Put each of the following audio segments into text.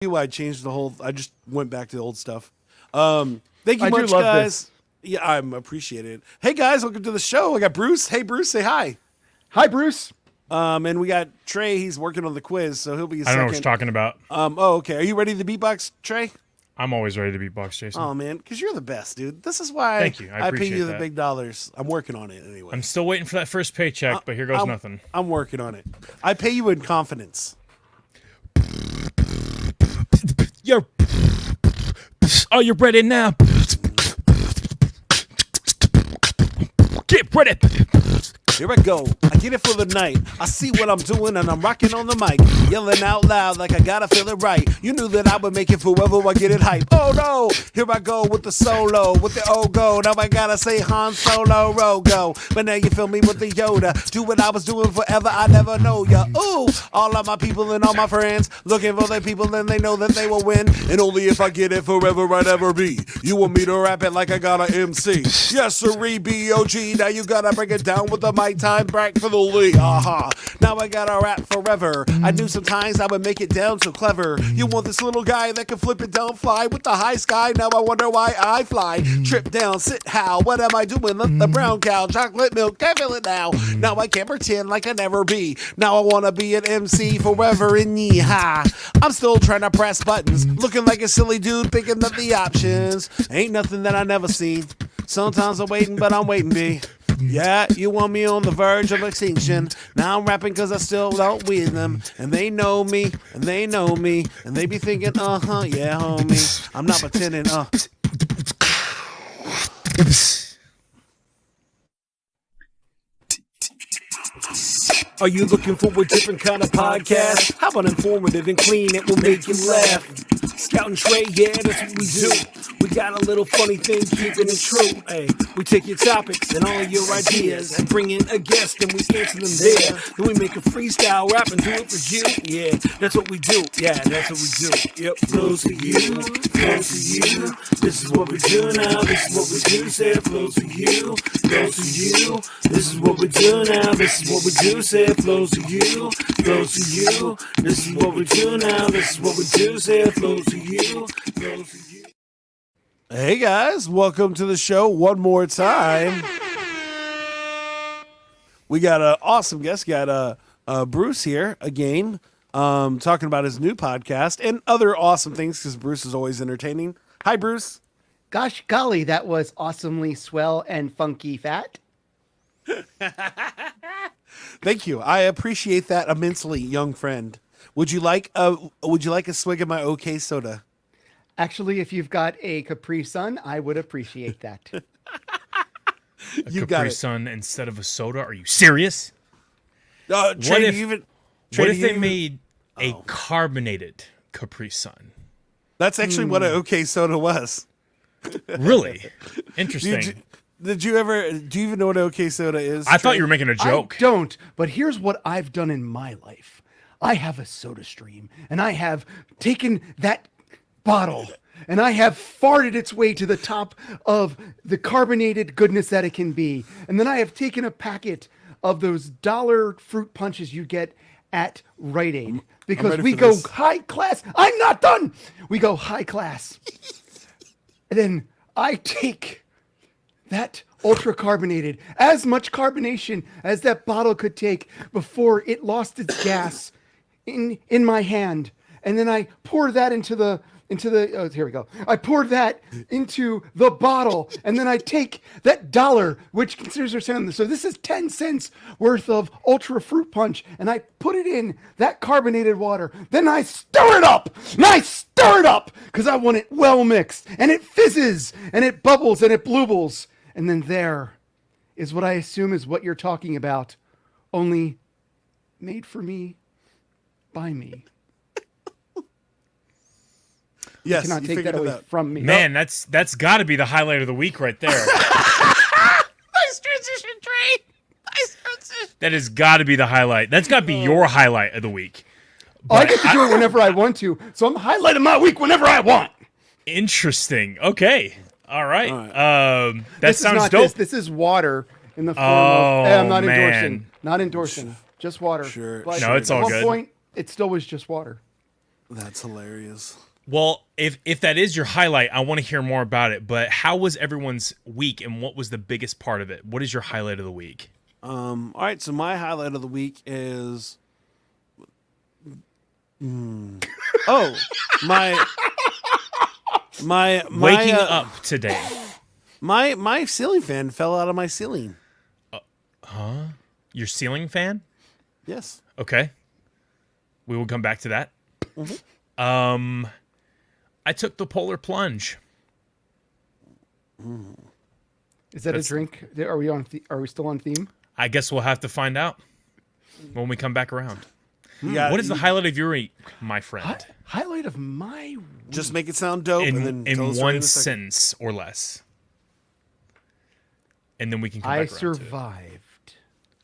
I changed the whole. I just went back to the old stuff. Thank you I do much, love guys. this. Yeah, I'm appreciate it. Hey guys, welcome to the show. I got Bruce. Hey Bruce, say hi. Hi, Bruce. And we got Trey. He's working on the quiz, so he'll be a I second. don't know what you're talking about. Oh, okay. Are you ready to beatbox, Trey? I'm always ready to beatbox, Jason. Oh man, because you're the best, dude. This is why Thank you. I pay appreciate you the that. big dollars. I'm working on it anyway. I'm still waiting for that first paycheck, but here goes nothing. I'm working on it. I pay you in confidence. You're. Are you ready now? Get ready. Here I go. I get it for the night. I see what I'm doing and I'm rocking on the mic. Yelling out loud like I gotta feel it right. You knew that I would make it forever I get it hype. Oh no, here I go with the solo, with the go. Now I gotta say Han Solo, Rogo. But now you feel me with the Yoda. Do what I was doing forever, I never know ya. Ooh, all of my people and all my friends looking for their people and they know that they will win. And only if I get it forever I'd ever be. You want me to rap it like I got a MC. Yes, sirree, B.O.G. Now you gotta break it down with the mic time back for the lead. Aha. Now I gotta rap forever. I knew sometimes I would make it down so clever. You want this little guy that can flip it down, fly with the high sky. Now I wonder why I fly. Trip down, sit how. What am I doing? Let the brown cow, chocolate milk, can't feel it now. Now I can't pretend like I never be. Now I wanna be an MC forever and yeehaw. I'm still trying to press buttons, looking like a silly dude picking up the options. Ain't nothing that I never seen. Sometimes I'm waiting, but I'm waiting, B. Yeah, you want me on the verge of extinction. Now I'm rapping cause I still don't with them. And they know me, and they know me. And they be thinking, yeah, homie. I'm not pretending, Are you looking for a different kind of podcast? How about informative and clean? It will make you laugh. Scout and Trey, yeah, that's what we do. We got a little funny thing, keeping it true. Hey, we take your topics and all of your ideas and bring in a guest and we answer them there. Then we make a freestyle rap and do it for you. Yeah, that's what we do. Yeah, that's what we do. Yep, flows to you, flows to you. This is what we do now. This is what we do. Say it flows to you, flows to you. This is what we do now. This is what we do. Say it flows to you, flows to you. This is what we do now. This is what we do. Say it flows to you, flows to you. Hey guys, welcome to the show one more time. We got an awesome guest. Got Bruce here again, talking about his new podcast and other awesome things because Bruce is always entertaining. Hi, Bruce. Gosh golly, that was awesomely swell and funky fat. Thank you. I appreciate that immensely, young friend. Would you like a swig of my OK soda? Actually, if you've got a Capri Sun, I would appreciate that. You Capri got it. Sun instead of a soda? Are you serious? Trey, What do if- you even, What do if you they even- made a carbonated Capri Sun? That's actually what an OK soda was. Really? Interesting. Do you even know what OK soda is? I thought Trey? you were making a joke. I don't, but here's what I've done in my life. I have a soda stream, and I have taken that bottle, and I have farted its way to the top of the carbonated goodness that it can be. And then I have taken a packet of those dollar fruit punches you get at Rite Aid. Because ready we for go this. high class. I'm not done. We go high class. And then I take that ultra carbonated, as much carbonation as that bottle could take before it lost its gas in my hand. And then I pour that into the here we go. I pour that into the bottle, and then I take that dollar, which considers our sound. So this is 10 cents worth of ultra fruit punch, and I put it in that carbonated water. Then I stir it up, and I stir it up because I want it well mixed, and it fizzes, and it bubbles, and it bloobles, and then there is what I assume is what you're talking about, only made for me by me. Yes, You cannot you take figured that it away out. from me. Man, that's got to be the highlight of the week right there. Nice transition, Trey. Nice transition. That has got to be the highlight. That's got to be your highlight of the week. I get to do it whenever I want to, so I'm highlighting my week whenever I want. Interesting. Okay. All right. That This sounds is not dope. This is water in the form Oh, of. I'm not man. endorsing. Not endorsing. Just water. Sure, But No, it's all at one good. point, it still was just water. That's hilarious. Well, if that is your highlight, I want to hear more about it. But how was everyone's week, and what was the biggest part of it? What is your highlight of the week? All right, so my highlight of the week is oh, my Waking up today. My ceiling fan fell out of my ceiling. Your ceiling fan? Yes. Okay. We will come back to that. Mm-hmm. I took the polar plunge. Is that a drink? Are we on? Are we still on theme? I guess we'll have to find out when we come back around. Yeah, What is the highlight of your week, my friend? Highlight of my Just make it sound dope, and then In tell us one in a second. sentence or less. And then we can come I back around to it. survived.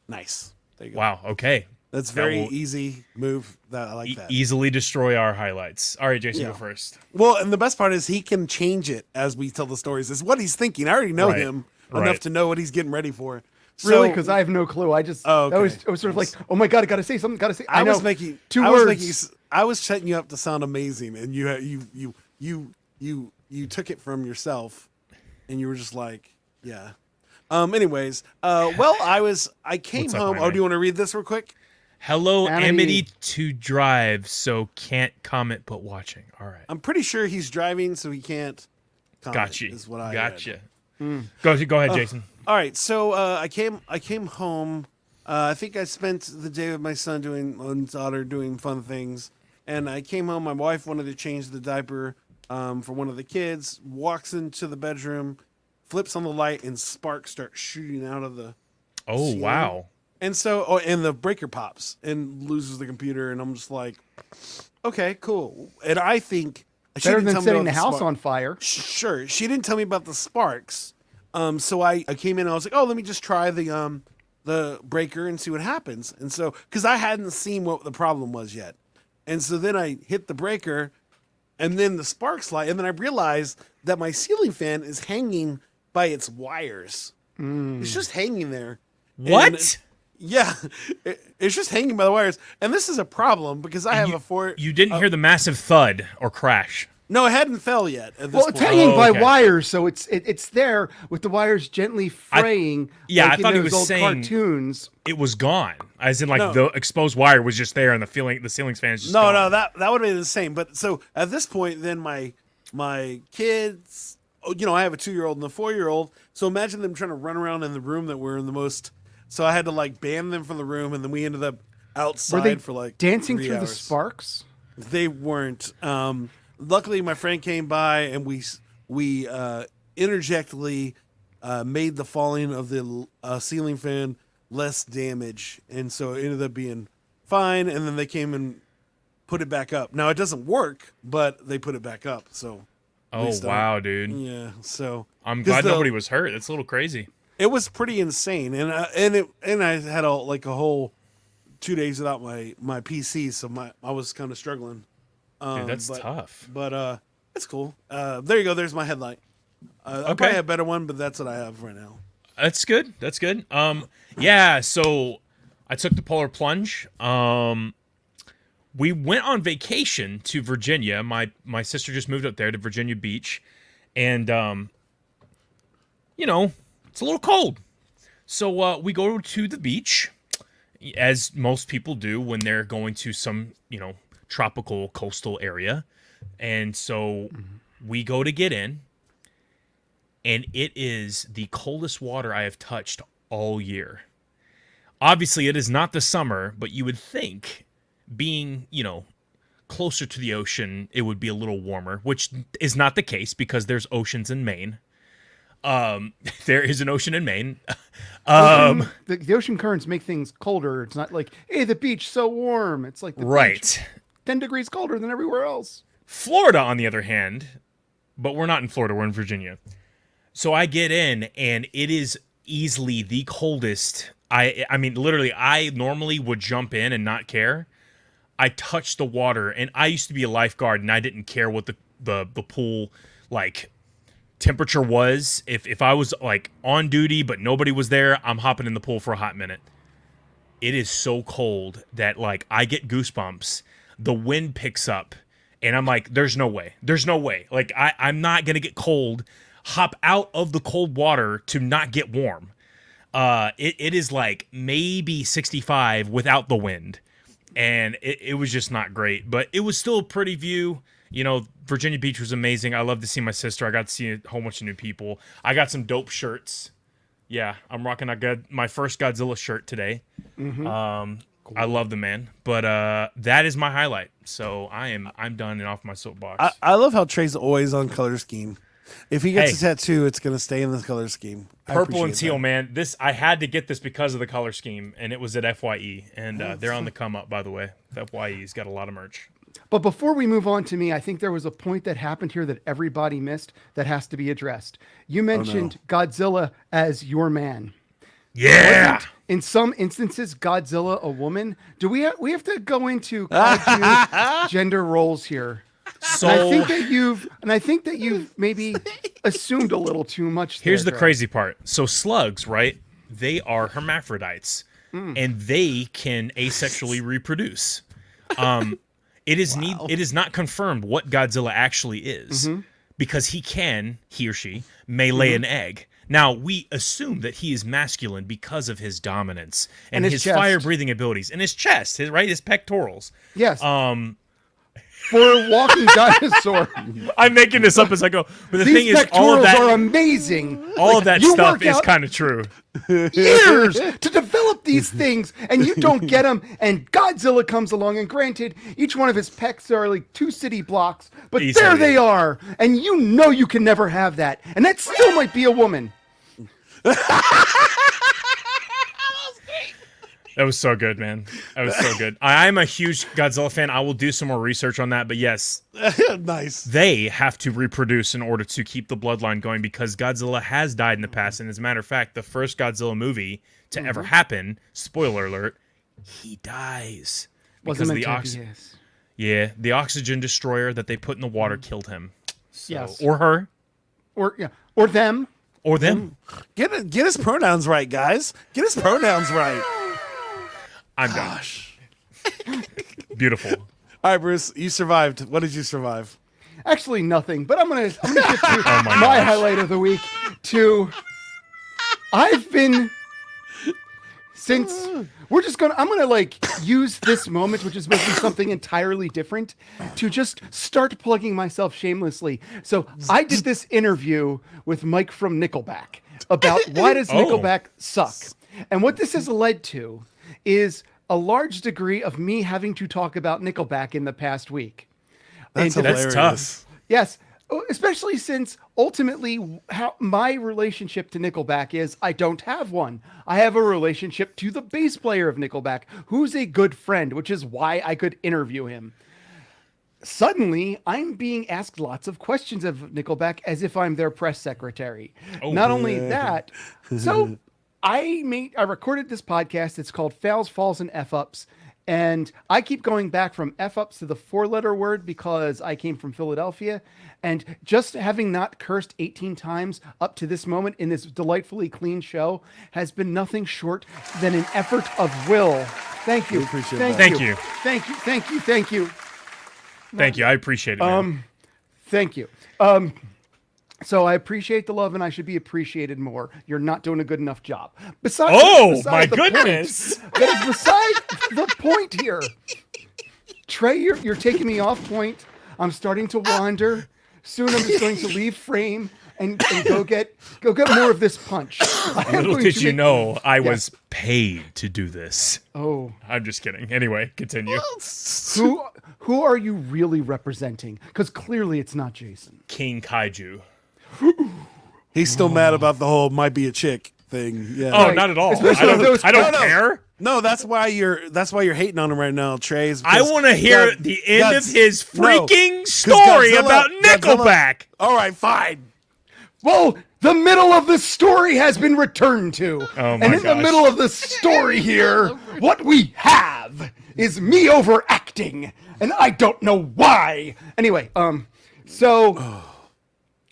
Nice. There you go. Wow, okay. That's That very will easy move. That I like that. Easily destroy our highlights. All right, Jason, Yeah. go first. Well, and the best part is he can change it as we tell the stories. It's what he's thinking. I already know Right. him Right. enough to know what he's getting ready for. Really? So- Because I have no clue. I just Oh, okay. I was sort of like, oh my god, I gotta say something. Gotta say. I know was making two I words. Was making, I was setting you up to sound amazing, and you took it from yourself, and you were just like, yeah. Anyways, well, I came What's up, home. Oh, Jaime? do you want to read this real quick? Hello, Amity. Amity to drive, so can't comment but watching. All right. I'm pretty sure he's driving, so he can't. Comment, Gotcha. Is what I Gotcha. read. Go ahead, Jason. All right, so I came home. I think I spent the day with my son and daughter doing fun things, and I came home. My wife wanted to change the diaper for one of the kids. Walks into the bedroom, flips on the light, and sparks start shooting out of the. Oh, ceiling. wow. And so, and the breaker pops and loses the computer, and I'm just like, okay, cool. And I think she Better didn't than tell me setting about the house spark- on fire. Sure, she didn't tell me about the sparks. So I came in and I was like, oh, let me just try the breaker and see what happens. And so, because I hadn't seen what the problem was yet. And so then I hit the breaker and then the sparks light. And then I realized that my ceiling fan is hanging by its wires. It's just hanging there. What? And, yeah, it's just hanging by the wires. And this is a problem because I have a four. You didn't hear the massive thud or crash. No, it hadn't fell yet. At this Well, it's point. hanging Oh, by okay. wires, so it's there with the wires gently fraying. yeah, like I in thought he those was old saying- cartoons. It was gone. As in, like, No. the exposed wire was just there and the ceiling fan is just No, gone. no, that would have been the same. But so at this point, then my kids, I have a 2-year-old and a 4-year-old. So imagine them trying to run around in the room that we're in the most. So I had to like ban them from the room, and then we ended up outside Were they for like dancing 3 through the hours. sparks? They weren't. Luckily, my friend came by, and we interjectly made the falling of the ceiling fan less damage, and so it ended up being fine. And then they came and put it back up. Now it doesn't work, but they put it back up. So Oh, least I- wow, dude. yeah, so I'm 'cause glad nobody was hurt. That's a little crazy. It was pretty insane, and I had a whole 2 days without my PC, so I was kind of struggling. Dude, that's but- tough. But it's cool. There you go. There's my headlight. I'll Okay. probably have a better one, but that's what I have right now. That's good. That's good. Yeah, so I took the polar plunge. We went on vacation to Virginia. My sister just moved up there to Virginia Beach, and it's a little cold. So we go to the beach, as most people do when they're going to some, tropical coastal area. And so we go to get in, and it is the coldest water I have touched all year. Obviously, it is not the summer, but you would think, being, closer to the ocean, it would be a little warmer, which is not the case because there's oceans in Maine. There is an ocean in Maine. The ocean currents make things colder. It's not like, hey, the beach so warm. It's like the beach, Right. 10 degrees colder than everywhere else. Florida, on the other hand, but we're not in Florida, we're in Virginia. So I get in, and it is easily the coldest. I mean, literally, I normally would jump in and not care. I touched the water, and I used to be a lifeguard, and I didn't care what the pool, like, temperature was. If I was, like, on duty, but nobody was there, I'm hopping in the pool for a hot minute. It is so cold that, like, I get goosebumps. The wind picks up, And I'm like, there's no way. There's no way. Like, I'm not going to get cold, hop out of the cold water to not get warm. It is like maybe 65 without the wind. And it was just not great. But it was still a pretty view. You know, Virginia Beach was amazing. I love to see my sister. I got to see a whole bunch of new people. I got some dope shirts. Yeah, I'm rocking my first Godzilla shirt today. Mm-hmm. Cool. I love the man, but that is my highlight. So I'm done and off my soapbox. I love how Trey's always on color scheme. If he gets a tattoo, it's gonna stay in the color scheme. Purple and teal, man. I had to get this because of the color scheme, and it was at FYE, and they're on the come up. By the way, FYE's got a lot of merch. But before we move on to me, I think there was a point that happened here that everybody missed that has to be addressed. You mentioned Godzilla as your man. Yeah. In some instances, Godzilla a woman. Do we have to go into kaiju gender roles here? So and I think that you've maybe assumed a little too much. Here's the crazy part. So slugs, right? They are hermaphrodites, and they can asexually reproduce. It is not confirmed what Godzilla actually is, because he or she may lay an egg. Now, we assume that he is masculine because of his dominance and his fire-breathing abilities. And his chest, his pectorals. Yes. For a walking dinosaur. I'm making this up as I go. But the these thing is, all of that are amazing. All of that stuff is kind of true. Years to develop these things, and you don't get them. And Godzilla comes along, and granted, each one of his pecs are like 2 city blocks, but there they are. And you know you can never have that. And that still might be a woman. That was so good, man. That was so good. I'm a huge Godzilla fan. I will do some more research on that. But yes, nice. They have to reproduce in order to keep the bloodline going because Godzilla has died in the past. And as a matter of fact, the first Godzilla movie to ever happen, spoiler alert, he dies. Because the oxygen destroyer that they put in the water killed him. So, yes. Or her. Or them. Or them. Get his pronouns right, guys. Get his pronouns right. I'm done. Beautiful. All right, Bruce, you survived. What did you survive? Actually, nothing. But I'm gonna shift to my highlight of the week to. I'm gonna use this moment, which is supposed to be something entirely different, to just start plugging myself shamelessly. So I did this interview with Mike from Nickelback about why does Nickelback suck, and what this has led to is a large degree of me having to talk about Nickelback in the past week. That's tough. Yes, especially since ultimately how my relationship to Nickelback is I don't have one. I have a relationship to the bass player of Nickelback, who's a good friend, which is why I could interview him. Suddenly, I'm being asked lots of questions of Nickelback as if I'm their press secretary. Not only that, so I recorded this podcast. It's called Fails, Falls, and F-Ups. And I keep going back from F-ups to the 4-letter word because I came from Philadelphia. And just having not cursed 18 times up to this moment in this delightfully clean show has been nothing short than an effort of will. Thank you. Thank you. Thank you. I appreciate it, man. Thank you. So I appreciate the love, and I should be appreciated more. You're not doing a good enough job. Beside my goodness! That is beside the point here. Trey, you're taking me off point. I'm starting to wander. Soon I'm just going to leave frame and go get more of this punch. Little did you know I was paid to do this. Oh, I'm just kidding. Anyway, continue. Who are you really representing? Because clearly it's not Jason. King Kaiju. He's still mad about the whole might be a chick thing. Yeah. Oh, not at all. I don't care. No, that's why you're hating on him right now, Trey. I want to hear the end of his freaking story about Nickelback. All right, fine. Well, the middle of the story has been returned to. Oh my and in the middle of the story here, what we have is me overacting, and I don't know why. Anyway, so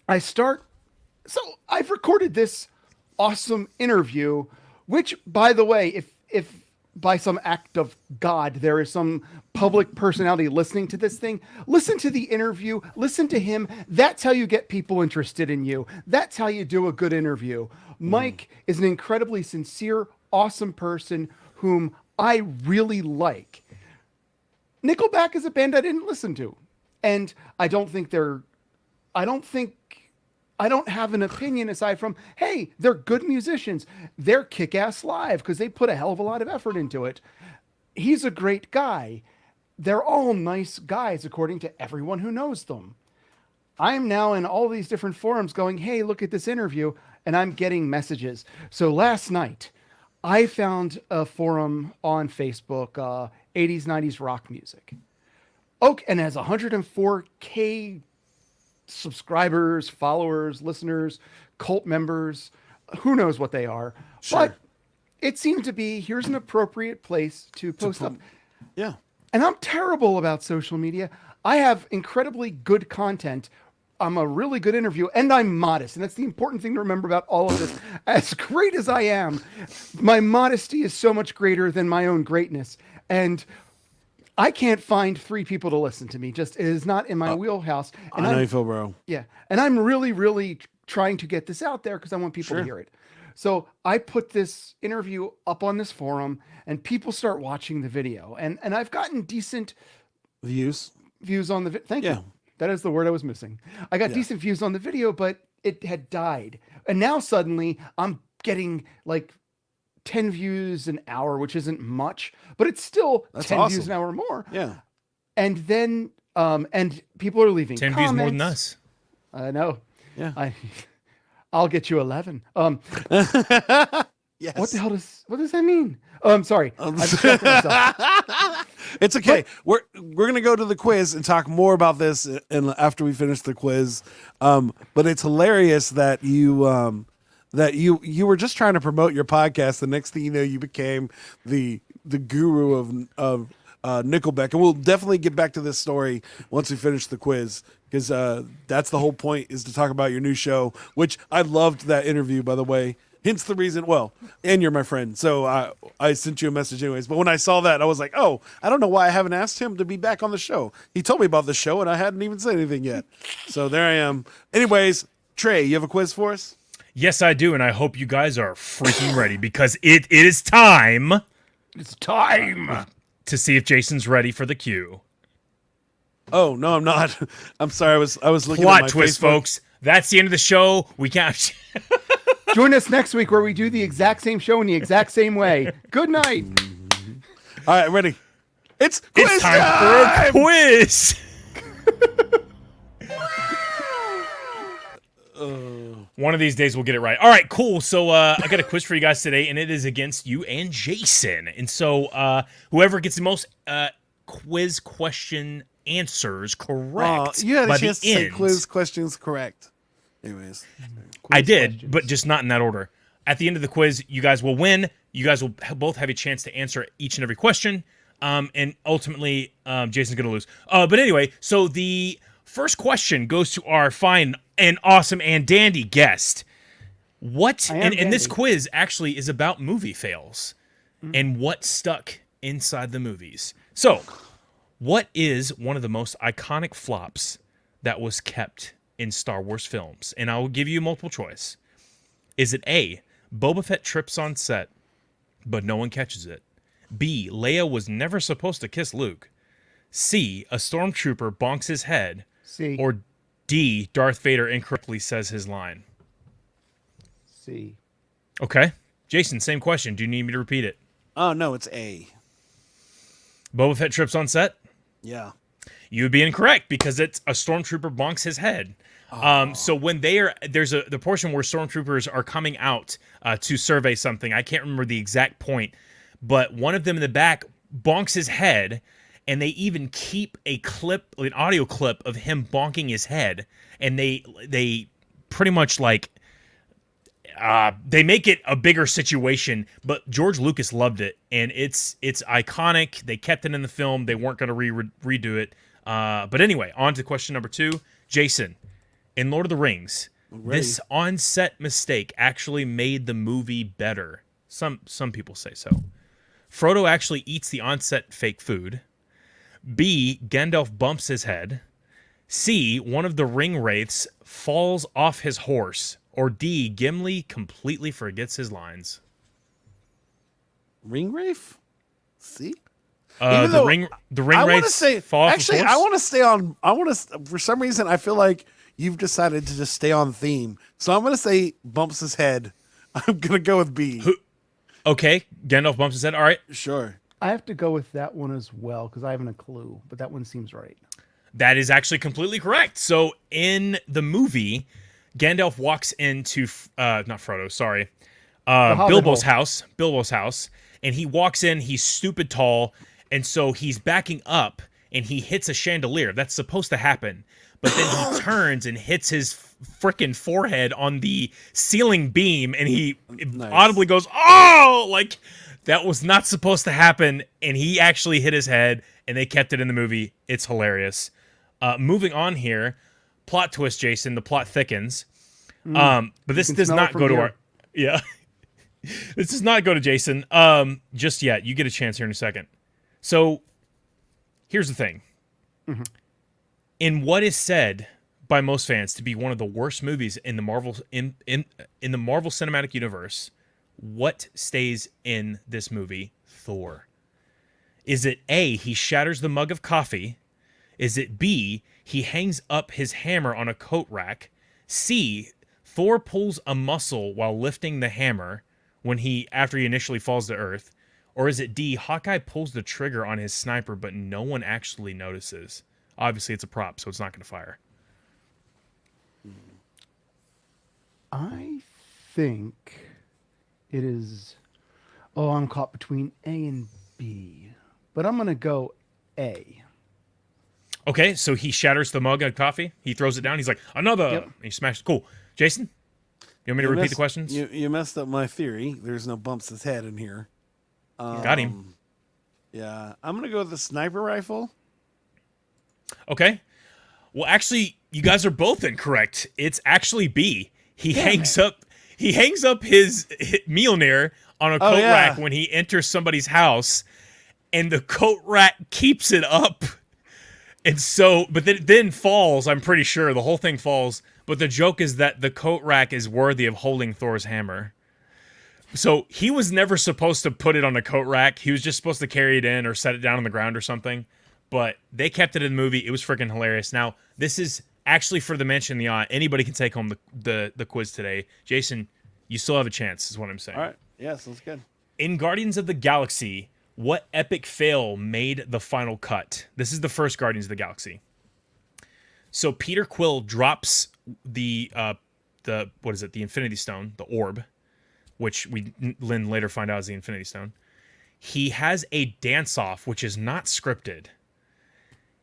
I've recorded this awesome interview, which, by the way, if by some act of God, there is some public personality listening to this thing. Listen to the interview. Listen to him. That's how you get people interested in you. That's how you do a good interview. Mike is an incredibly sincere, awesome person whom I really like. Nickelback is a band I didn't listen to. And I don't have an opinion aside from, hey, they're good musicians. They're kick-ass live because they put a hell of a lot of effort into it. He's a great guy. They're all nice guys, according to everyone who knows them. I'm now in all these different forums going, hey, look at this interview, and I'm getting messages. So last night, I found a forum on Facebook, 80s, 90s rock music. Okay, and it has 104K subscribers, followers, listeners, cult members, who knows what they are. Sure. But it seemed to be, here's an appropriate place to post up. Yeah. And I'm terrible about social media. I have incredibly good content. I'm a really good interview, and I'm modest. And that's the important thing to remember about all of this. As great as I am, my modesty is so much greater than my own greatness. And I can't find 3 people to listen to me. Just it is not in my wheelhouse. And I know you feel, bro. Yeah. And I'm really, really trying to get this out there because I want people to hear it. So I put this interview up on this forum, and people start watching the video. And I've gotten decent Views on the Thank you. That is the word I was missing. I got decent views on the video, but it had died. And now suddenly I'm getting like 10 views an hour, which isn't much, but it's still That's 10 awesome. views an hour more. Yeah. And then, and people are leaving 10 comments. views more than us. I know. Yeah. I'll get you 11. Yes. What does that mean? Sorry. I'm distracting myself. It's okay. We're gonna go to the quiz and talk more about this and after we finish the quiz. But it's hilarious that you were just trying to promote your podcast. The next thing you know, you became the guru of Nickelback, and we'll definitely get back to this story once we finish the quiz because that's the whole point, is to talk about your new show, which I loved that interview, by the way. Hence the reason, and you're my friend, so I sent you a message anyways. But when I saw that, I was like, oh, I don't know why I haven't asked him to be back on the show. He told me about the show, and I hadn't even said anything yet. So there I am. Anyways, Trey, you have a quiz for us? Yes, I do, and I hope you guys are freaking ready because it is time. It's time To see if Jason's ready for the cue. Oh no, I'm not. I'm sorry. I was looking at Plot my twist, Facebook. folks. That's the end of the show. We can't. Join us next week where we do the exact same show in the exact same way. Good night. All right, ready? It's quiz It's time for a quiz. One of these days we'll get it right. All right, cool. So I got a quiz for you guys today, and it is against you and Jason. And so whoever gets the most quiz question answers correct you had by a chance the to say end. quiz questions correct. Anyways, I did, but just not in that order. At the end of the quiz, you guys will win. You guys will both have a chance to answer each and every question. And ultimately, Jason's going to lose. But anyway, so the first question goes to our fine and awesome and dandy guest. And this quiz actually is about movie fails and what stuck inside the movies. So, what is one of the most iconic flops that was kept in Star Wars films? And I will give you multiple choice. Is it A, Boba Fett trips on set, but no one catches it? B, Leia was never supposed to kiss Luke? C, a stormtrooper bonks his head? C. Or D, Darth Vader incorrectly says his line? C. Okay. Jason, same question. Do you need me to repeat it? oh no, it's A. Boba Fett trips on set? Yeah. You would be incorrect because it's a stormtrooper bonks his head. So when there's the portion where stormtroopers are coming out to survey something. I can't remember the exact point, but one of them in the back bonks his head, and they even keep an audio clip of him bonking his head, and they pretty much like they make it a bigger situation. But George Lucas loved it, and it's iconic. They kept it in the film. They weren't going to redo it. But anyway, on to question number 2. Jason, in Lord of the Rings, this on-set mistake actually made the movie better. Some people say so. Frodo actually eats the on-set fake food. B, Gandalf bumps his head. C, one of the ring wraiths falls off his horse. Or D, Gimli completely forgets his lines. Ring Wraith? See? The ring I want to wraiths say, fall off actually, his horse? I want to stay on. For some reason, I feel like you've decided to just stay on theme. So I'm going to say bumps his head. I'm going to go with B. Okay, Gandalf bumps his head. All right. Sure. I have to go with that one as well because I haven't a clue, but that one seems right. That is actually completely correct. So in the movie, Gandalf walks into not Frodo, sorry, Bilbo's house, and he walks in. He's stupid tall, and so he's backing up, and he hits a chandelier. That's supposed to happen, but then he turns and hits his freaking forehead on the ceiling beam, and he audibly goes, "Oh!" Like that was not supposed to happen, and he actually hit his head, and they kept it in the movie. It's hilarious. Moving on here, plot twist, Jason. The plot thickens. But this does not go to our... Yeah. This does not go to Jason just yet. You get a chance here in a second. So, here's the thing. Mm-hmm. In what is said by most fans to be one of the worst movies in the Marvel in the Marvel Cinematic Universe, what stays in this movie? Thor. Is it A, he shatters the mug of coffee? Is it B, he hangs up his hammer on a coat rack? C, Thor pulls a muscle while lifting the hammer after he initially falls to Earth? Or is it D, Hawkeye pulls the trigger on his sniper but no one actually notices? Obviously it's a prop, so it's not going to fire. I think it is... Oh, I'm caught between A and B. But I'm going to go A. Okay, so he shatters the mug of coffee. He throws it down. He's like, another. Yep. And he smashes. Cool. Jason, you want me to repeat the questions? You messed up my theory. There's no bumps his head in here. Got him. Yeah, I'm going to go with the sniper rifle. Okay. Well, actually, you guys are both incorrect. It's actually B. He hangs up his Mjolnir on a coat rack when he enters somebody's house, and the coat rack keeps it up. And so, but then falls, I'm pretty sure. The whole thing falls. But the joke is that the coat rack is worthy of holding Thor's hammer. So he was never supposed to put it on a coat rack. He was just supposed to carry it in or set it down on the ground or something. But they kept it in the movie. It was freaking hilarious. Now, this is actually for the mention the eye. Anybody can take home the quiz today. Jason, you still have a chance, is what I'm saying. All right. Yeah, sounds good. In Guardians of the Galaxy, what epic fail made the final cut? This is the first Guardians of the Galaxy. So Peter Quill drops the Infinity Stone, the orb, which Lynn later find out is the Infinity Stone. He has a dance-off, which is not scripted.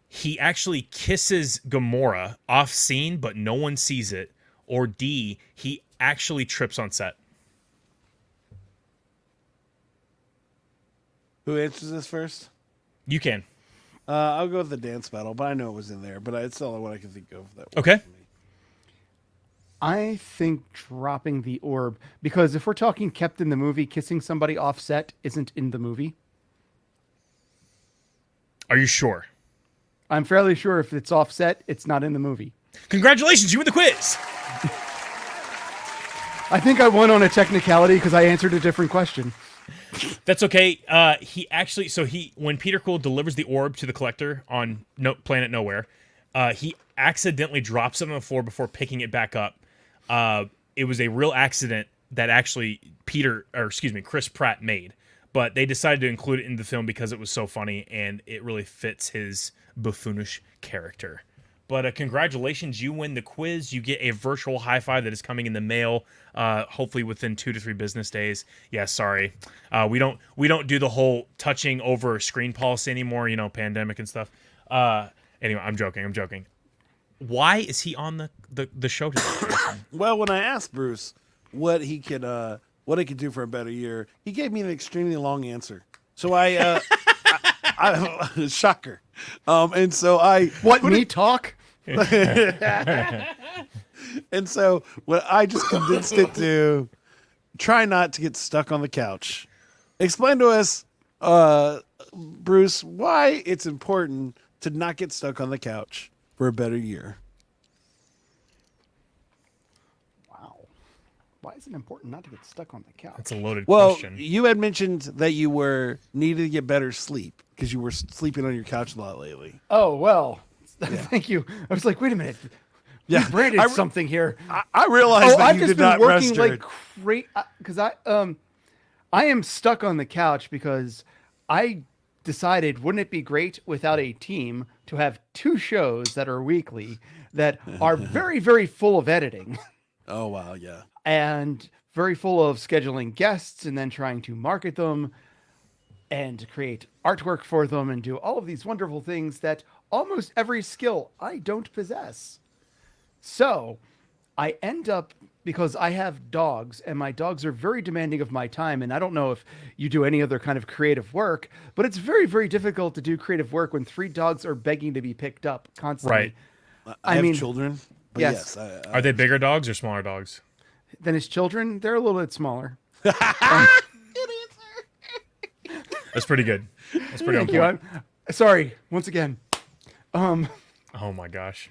He actually kisses Gamora off-scene, but no one sees it. Or D, he actually trips on set. Who answers this first? You can. I'll go with the dance battle, but I know it was in there. But it's the only one I can think of. That Okay. I think dropping the orb, because if we're talking kept in the movie, kissing somebody offset isn't in the movie. Are you sure? I'm fairly sure if it's offset, it's not in the movie. Congratulations, you win the quiz. I think I won on a technicality because I answered a different question. That's okay. When Peter Quill delivers the orb to the Collector on Planet Nowhere, he accidentally drops it on the floor before picking it back up. It was a real accident that actually Chris Pratt made, but they decided to include it in the film because it was so funny and it really fits his buffoonish character. But congratulations, you win the quiz. You get a virtual high five that is coming in the mail, hopefully within 2 to 3 business days. Yeah, sorry, we don't do the whole touching over screen policy anymore. You know, pandemic and stuff. Anyway, I'm joking. Why is he on the show today? Well, when I asked Bruce what he could do for a better year, he gave me an extremely long answer. So I shocker. And so me talk? And so I just condensed it to try not to get stuck on the couch. Explain to us Bruce, why it's important to not get stuck on the couch for a better year. Wow. Why is it important not to get stuck on the couch? That's a loaded Well, question. you had mentioned that you were needed to get better sleep because you were sleeping on your couch a lot lately. Oh, well, thank you. I was like, wait a minute. Yeah, We branded something here. I realized that I've you just did been not working rest like great because I am stuck on the couch because I decided wouldn't it be great without a team to have 2 shows that are weekly that are very, very full of editing Oh wow, yeah. and very full of scheduling guests and then trying to market them and create artwork for them and do all of these wonderful things that almost every skill I don't possess. So I end up, because I have dogs and my dogs are very demanding of my time. And I don't know if you do any other kind of creative work, but it's very, very difficult to do creative work when 3 dogs are begging to be picked up constantly. Right. I have mean, children. But yes. Are they bigger dogs or smaller dogs? Then his children, they're a little bit smaller. That's pretty good. That's pretty on Thank you. point. I'm sorry, once again. Oh my gosh.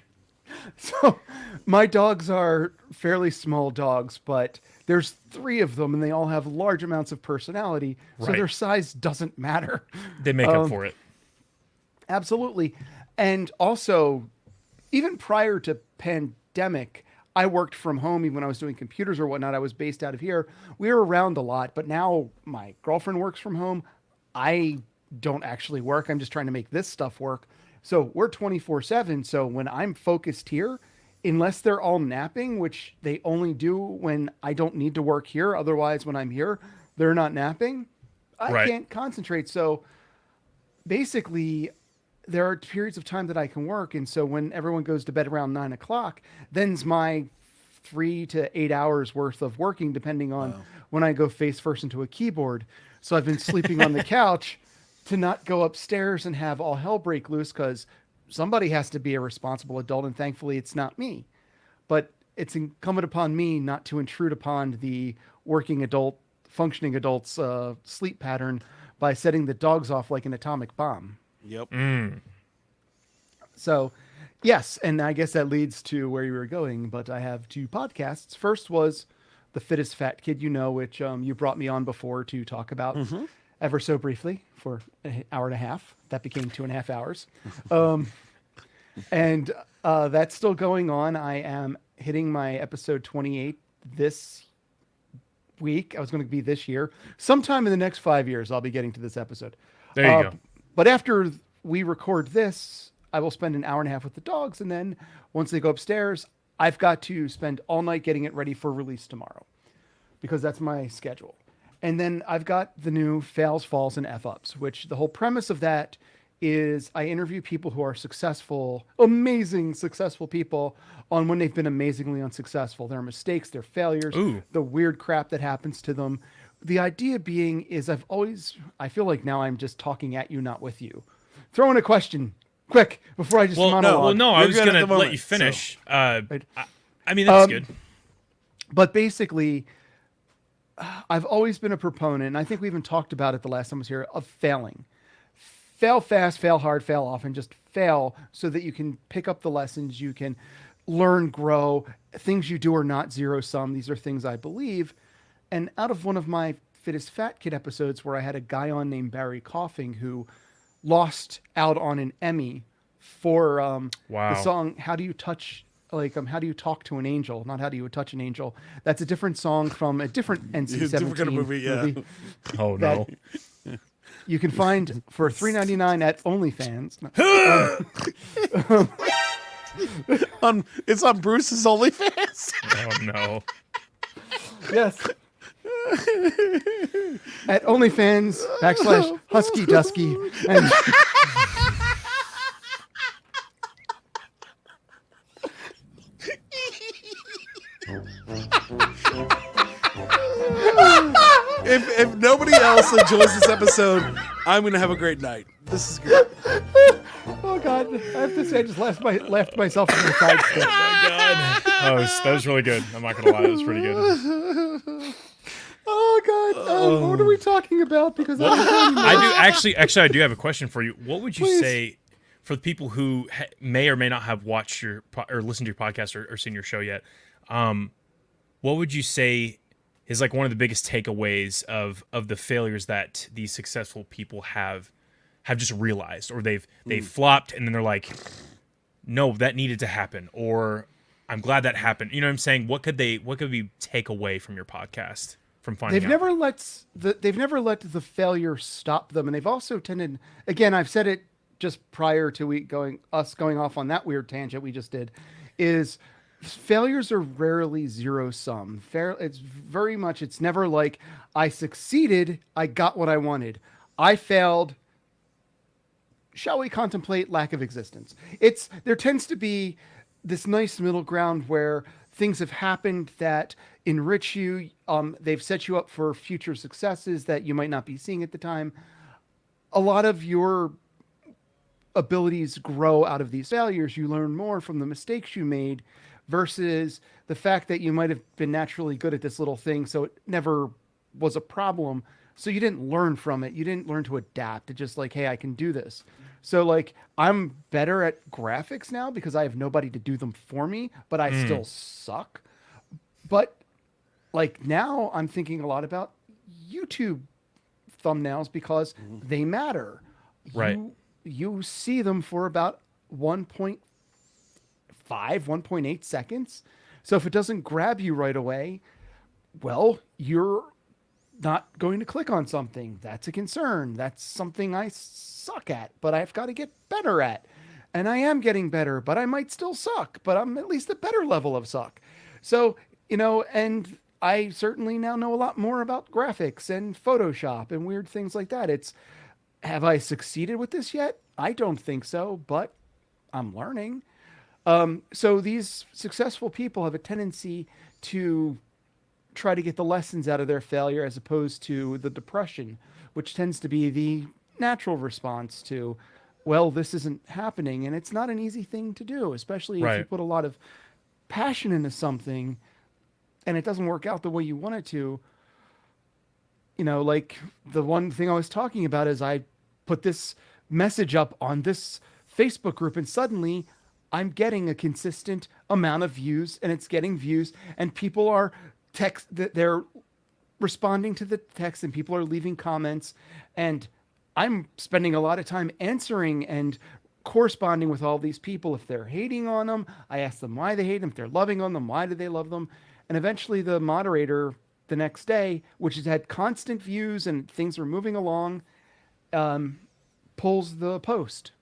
So my dogs are fairly small dogs, but there's 3 of them and they all have large amounts of personality. So Right. their size doesn't matter. They make up for it. Absolutely. And also, even prior to pandemic, I worked from home. Even when I was doing computers or whatnot, I was based out of here. We were around a lot, but now my girlfriend works from home. I don't actually work. I'm just trying to make this stuff work. So we're 24/7. So when I'm focused here, unless they're all napping, which they only do when I don't need to work here. Otherwise, when I'm here, they're not napping. I Right. can't concentrate. So basically, there are periods of time that I can work. And so when everyone goes to bed around 9 o'clock, then's my 3 to 8 hours worth of working, depending on when I go face first into a keyboard. So I've been sleeping on the couch to not go upstairs and have all hell break loose because somebody has to be a responsible adult. And thankfully it's not me, but it's incumbent upon me not to intrude upon the working adult, functioning adult's sleep pattern by setting the dogs off like an atomic bomb. Yep. So, yes, and I guess that leads to where you were going, but I have 2 podcasts. First was The Fittest Fat Kid You Know, which you brought me on before to talk about ever so briefly for an hour and a half. That became 2.5 hours. And that's still going on. I am hitting my episode 28 this week. I was going to be this year. Sometime in the next 5 years, I'll be getting to this episode. There you go. But after we record this, I will spend an hour and a half with the dogs. And then once they go upstairs, I've got to spend all night getting it ready for release tomorrow because that's my schedule. And then I've got the new fails, falls, and F-ups, which the whole premise of that is I interview people who are successful, amazing successful people on when they've been amazingly unsuccessful, their mistakes, their failures, the weird crap that happens to them. The idea being is I feel like now I'm just talking at you, not with you. Throw in a question quick before I just monologue. I You're was good going at to the let moment, you finish. so. I mean, that's good. But basically, I've always been a proponent, and I think we even talked about it the last time I was here, of failing. Fail fast, fail hard, fail often. Just fail so that you can pick up the lessons, you can learn, grow. Things you do are not zero sum. These are things I believe. And out of one of my Fittest Fat Kid episodes where I had a guy on named Barry Coughing who lost out on an Emmy for the song How Do You Touch, How Do You Talk to an Angel? Not How Do You Touch an Angel. That's a different song from a different NC-17 Different kind of movie, yeah. Oh, no. You can find for $3.99 at OnlyFans. It's on Bruce's OnlyFans. Oh, no. Yes. At OnlyFans /Husky Dusky. And if nobody else enjoys this episode, I'm gonna have a great night. This is good. oh God, I have to say I just laughed myself in the side step. Oh, God. That was really good. I'm not going to lie. That was pretty good. Oh God. What? What are we talking about? Because I do have a question for you. What would you Please. say for the people who may or may not have watched or listened to your podcast or seen your show yet? What would you say is like one of the biggest takeaways of the failures that these successful people have just realized, or they've flopped and then they're like, no, that needed to happen, or I'm glad that happened. You know what I'm saying? What could we take away from your podcast from finding they've never let the failure stop them, and they've also tended. Again, I've said it just prior to going off on that weird tangent we just did. Is failures are rarely zero sum. It's very much. It's never like I succeeded, I got what I wanted. I failed. Shall we contemplate lack of existence? There tends to be this nice middle ground where things have happened that enrich you. They've set you up for future successes that you might not be seeing at the time. A lot of your abilities grow out of these failures. You learn more from the mistakes you made versus the fact that you might have been naturally good at this little thing, so it never was a problem. So you didn't learn from it. You didn't learn to adapt. It's just like, hey, I can do this. So like I'm better at graphics now because I have nobody to do them for me, but I still suck. But like now I'm thinking a lot about YouTube thumbnails because they matter. Right. You see them for about 1.5, 1.8 seconds. So if it doesn't grab you right away, well, you're not going to click on something. That's a concern. That's something I suck at, but I've got to get better at. And I am getting better, but I might still suck, but I'm at least a better level of suck. So, and I certainly now know a lot more about graphics and Photoshop and weird things like that. Have I succeeded with this yet? I don't think so, but I'm learning. So these successful people have a tendency to try to get the lessons out of their failure as opposed to the depression, which tends to be the natural response to, well, this isn't happening. And it's not an easy thing to do, especially if you put a lot of passion into something and it doesn't work out the way you want it to. Like the one thing I was talking about is I put this message up on this Facebook group and suddenly I'm getting a consistent amount of views, and it's getting views, and people are they're responding to the text, and people are leaving comments, and I'm spending a lot of time answering and corresponding with all these people. If they're hating on them, I ask them why they hate them. If they're loving on them, why do they love them? And eventually the moderator the next day, which has had constant views and things are moving along, pulls the post.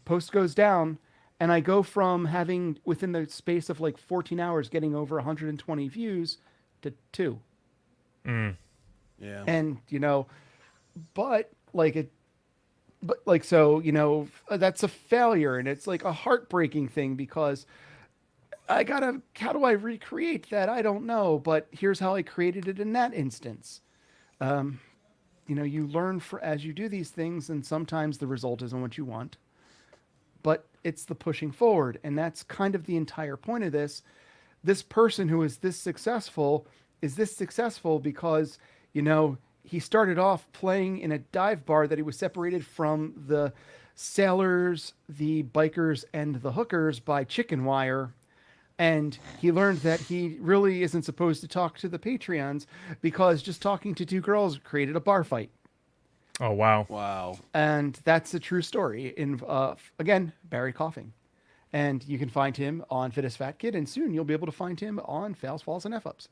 Post goes down, and I go from having, within the space of like 14 hours, getting over 120 views to 2. Yeah. And, that's a failure, and it's like a heartbreaking thing because how do I recreate that? I don't know, but here's how I created it in that instance. You learn as you do these things, and sometimes the result isn't what you want. But it's the pushing forward. And that's kind of the entire point of this. This person who is this successful because, he started off playing in a dive bar that he was separated from the sailors, the bikers, and the hookers by chicken wire. And he learned that he really isn't supposed to talk to the Patreons because just talking to 2 girls created a bar fight. Oh, wow. Wow. And that's a true story in, again, Barry Coughing. And you can find him on Fittest Fat Kid, and soon you'll be able to find him on Fails, Falls, and F-Ups.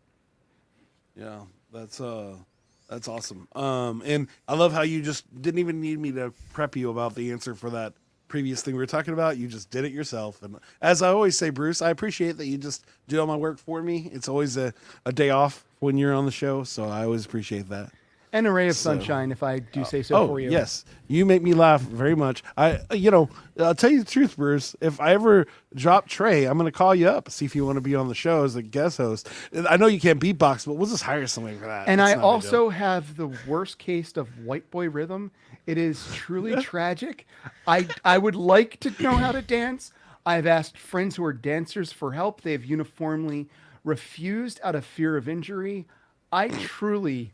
Yeah, that's awesome. And I love how you just didn't even need me to prep you about the answer for that previous thing we were talking about. You just did it yourself. And as I always say, Bruce, I appreciate that you just do all my work for me. It's always a day off when you're on the show, so I always appreciate that. An ray of sunshine, if I do say so for you. Yes. You make me laugh very much. I'll tell you the truth, Bruce. If I ever drop Trey, I'm going to call you up, see if you want to be on the show as a guest host. I know you can't beatbox, but we'll just hire somebody for that. And I also have the worst case of white boy rhythm. It is truly tragic. I would like to know how to dance. I've asked friends who are dancers for help. They have uniformly refused out of fear of injury. I truly,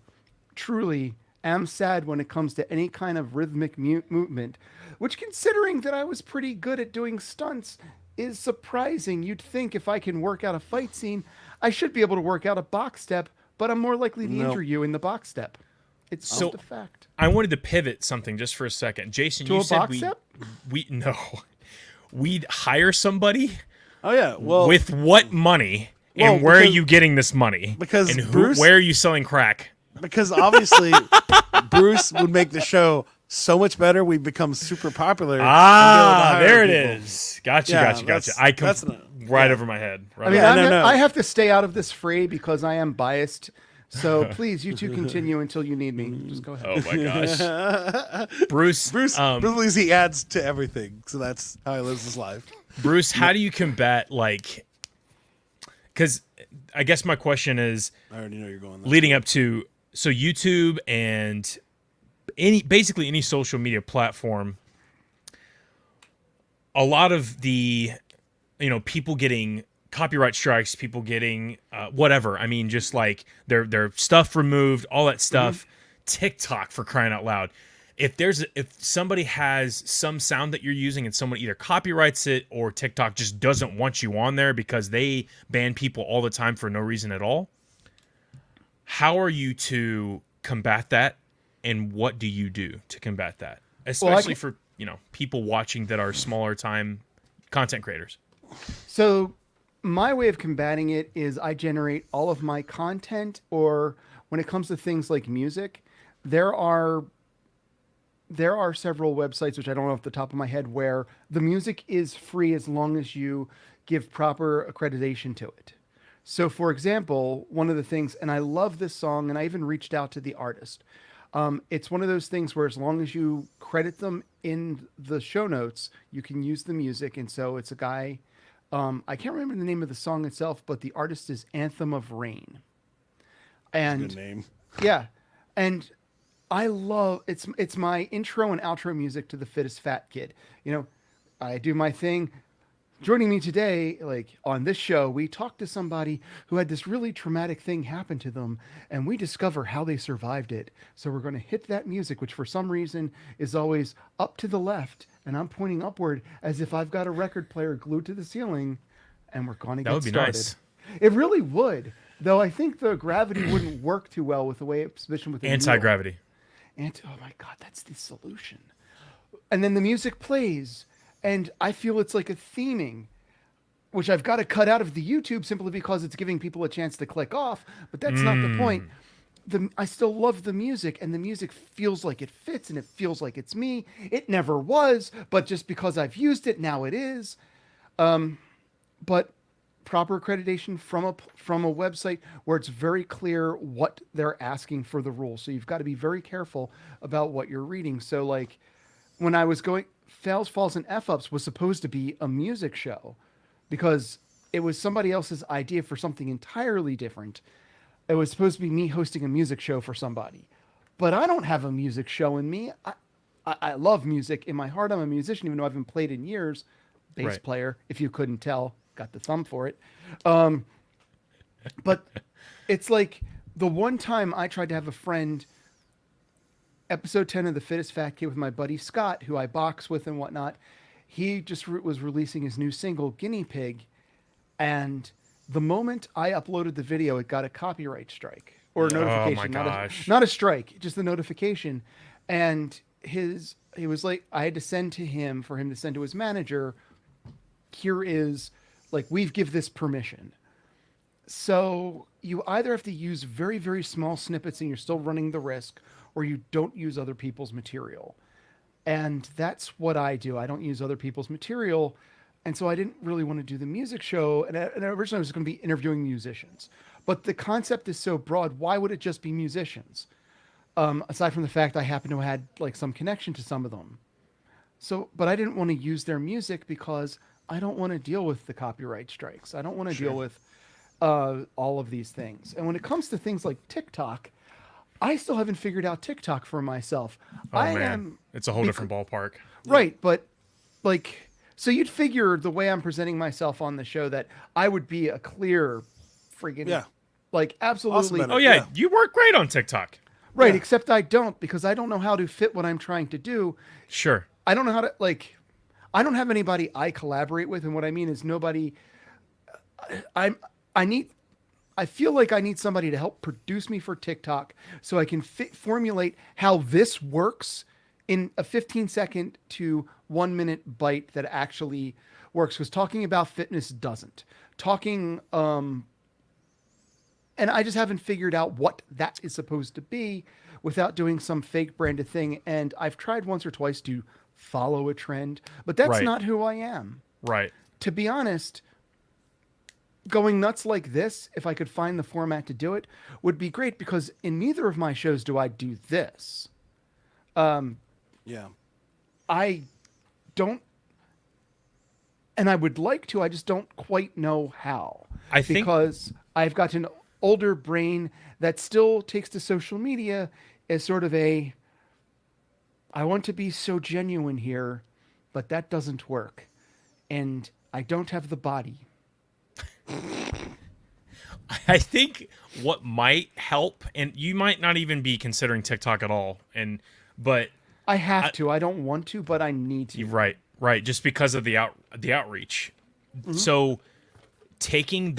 truly am sad when it comes to any kind of rhythmic movement, which, considering that I was pretty good at doing stunts, is surprising. You'd think if I can work out a fight scene, I should be able to work out a box step, but I'm more likely to injure you in the box step. It's just a fact. I wanted to pivot something just for a second. Jason, To you a said box step? no. We'd hire somebody Oh yeah. Well, with what money and where are you getting this money? Because and Bruce- where are you selling crack? because obviously Bruce would make the show so much better. We'd become super popular. and be able to hire There it people. is. Gotcha. Yeah, Gotcha. I come that's not- right yeah. over my head. Right I mean, over my no. I have to stay out of this fray because I am biased. So please, you two continue until you need me. Just go ahead. Oh my gosh. Bruce, Bruce believes he adds to everything, so that's how he lives his life. Bruce, how do you combat because I guess my question is I already know you're going there. leading up to YouTube and basically any social media platform, a lot of the people getting copyright strikes, people getting whatever. I mean, just like their stuff removed, all that stuff. TikTok, for crying out loud. If somebody has some sound that you're using and someone either copyrights it or TikTok just doesn't want you on there because they ban people all the time for no reason at all, how are you to combat that, and what do you do to combat that, especially for people watching that are smaller time content creators? So my way of combating it is I generate all of my content, or when it comes to things like music, there are several websites, which I don't know off the top of my head, where the music is free as long as you give proper accreditation to it. So for example, one of the things, and I love this song, and I even reached out to the artist. It's one of those things where as long as you credit them in the show notes, you can use the music. And so it's a guy, I can't remember the name of the song itself, but the artist is Anthem of Rain. And Good name. yeah. And I love it's my intro and outro music to The Fittest Fat Kid. I do my thing. Joining me today, on this show, we talked to somebody who had this really traumatic thing happen to them, and we discover how they survived it. So we're going to hit that music, which for some reason is always up to the left, and I'm pointing upward as if I've got a record player glued to the ceiling, and we're going to get started. That would be nice. It really would, though I think the gravity wouldn't work too well with the way it's positioned with the Anti-gravity. Oh my God, that's the solution. And then the music plays, and I feel it's like a theming, which I've got to cut out of the YouTube simply because it's giving people a chance to click off. But that's not the point. I still love the music, and the music feels like it fits, and it feels like it's me. It never was, but just because I've used it, now it is. But proper accreditation from a website where it's very clear what they're asking for the rules. So you've got to be very careful about what you're reading. So when I was going, Fails, Falls, and F-Ups was supposed to be a music show because it was somebody else's idea for something entirely different. It was supposed to be me hosting a music show for somebody, but I don't have a music show in me. I love music. In my heart, I'm a musician, even though I haven't played in years. Bass player, if you couldn't tell. Got the thumb for it. But it's like the one time I tried to have a friend, episode 10 of The Fittest Fat Kid with my buddy Scott, who I box with and whatnot. He just was releasing his new single, Guinea Pig. And the moment I uploaded the video, it got a copyright strike or a notification. Oh my gosh. Not a strike, just a notification. And he was like, I had to send to him for him to send to his manager. Here is we've give this permission. So you either have to use very, very small snippets and you're still running the risk, or you don't use other people's material. And that's what I do. I don't use other people's material. And so I didn't really want to do the music show. And originally I was going to be interviewing musicians. But the concept is so broad, why would it just be musicians? Aside from the fact I happen to have had some connection to some of them. But I didn't want to use their music because I don't want to deal with the copyright strikes. I don't want to deal with all of these things. And when it comes to things like TikTok, I still haven't figured out TikTok for myself. It's a whole different ballpark. Right, but so you'd figure the way I'm presenting myself on the show that I would be a clear freaking Like absolutely. Awesome at Oh it. yeah, Yeah. you work great on TikTok. Right, Yeah. except I don't because I don't know how to fit what I'm trying to do. Sure. I don't know how to like. I don't have anybody I collaborate with, and what I mean is nobody. I'm. I need. I feel like I need somebody to help produce me for TikTok so I can formulate how this works in a 15-second to 1-minute bite that actually works. Because talking about fitness doesn't. Talking, and I just haven't figured out what that is supposed to be without doing some fake branded thing. And I've tried once or twice to follow a trend, but that's Right. not who I am. Right. To be honest, going nuts like this, if I could find the format to do it, would be great because in neither of my shows do I do this. Yeah. I don't, and I would like to, I just don't quite know how. I think- because I've got an older brain that still takes to social media as sort of a, I want to be so genuine here, but that doesn't work. And I don't have the body. I think what might help, and you might not even be considering TikTok at all, but I have to. I don't want to, but I need to. right, just because of the outreach. So taking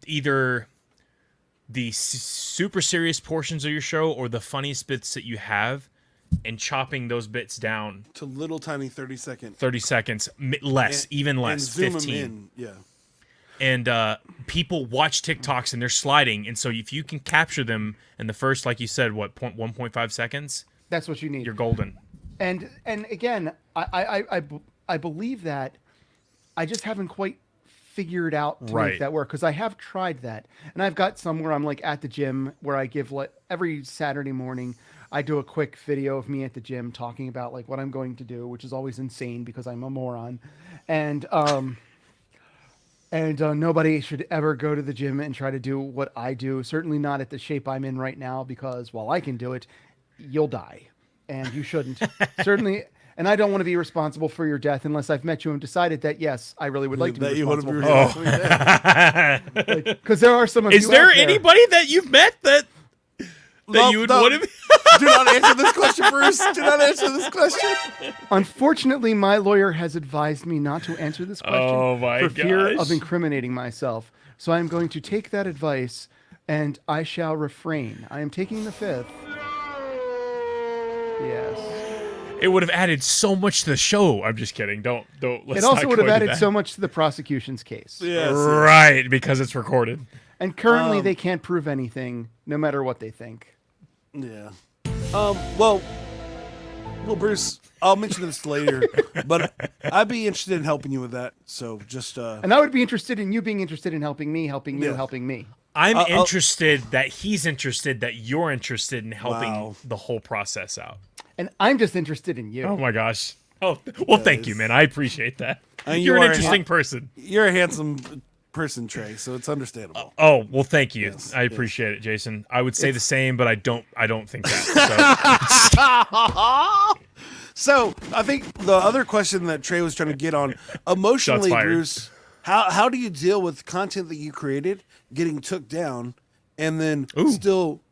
either the super serious portions of your show or the funniest bits that you have, and chopping those bits down To little tiny 30-second. 30 seconds less, even less, and zoom 15. them in. Yeah. And people watch TikToks and they're sliding, and so if you can capture them in the first, like you said, 1.5 seconds, That's what you need. you're golden. And again, I believe that. I just haven't quite figured out to Right. make that work because I have tried that, and I've got some where I'm like at the gym where I give like every Saturday morning I do a quick video of me at the gym talking about like what I'm going to do, which is always insane because I'm a moron, and nobody should ever go to the gym and try to do what I do. Certainly not at the shape I'm in right now, because while I can do it, you'll die. And you shouldn't. Certainly. And I don't want to be responsible for your death unless I've met you and decided that, yes, I really would like to That be you want to responsible be for your death. Because there are some of Is you there out there. anybody that you've met that No, you would no. want to? Do not answer this question, Bruce. Do not answer this question. Unfortunately, my lawyer has advised me not to answer this question Oh my for fear gosh. of incriminating myself. So I'm going to take that advice and I shall refrain. I am taking the fifth. Yes. It would have added so much to the show. I'm just kidding. Don't. Let's It also not would go have into added that. so much to the prosecution's case. Yes. Right, because it's recorded. And currently they can't prove anything, no matter what they think. Yeah. Well, Bruce, I'll mention this later, but I'd be interested in helping you with that. So just And I would be interested in you being interested in helping me, helping you, Yeah. helping me. I'm interested that he's interested that you're interested in helping Wow. the whole process out. And I'm just interested in you. Oh my gosh. Oh, well, thank you, man. I appreciate that. And You're you an are a interesting person. you're a handsome person, Trey, so it's understandable. Oh, well, thank you. Yes, I yes. appreciate it, Jason. I would say the same, but I don't think that. So I think the other question that Trey was trying to get on emotionally, Shots fired. Bruce, how do you deal with content that you created getting took down, and then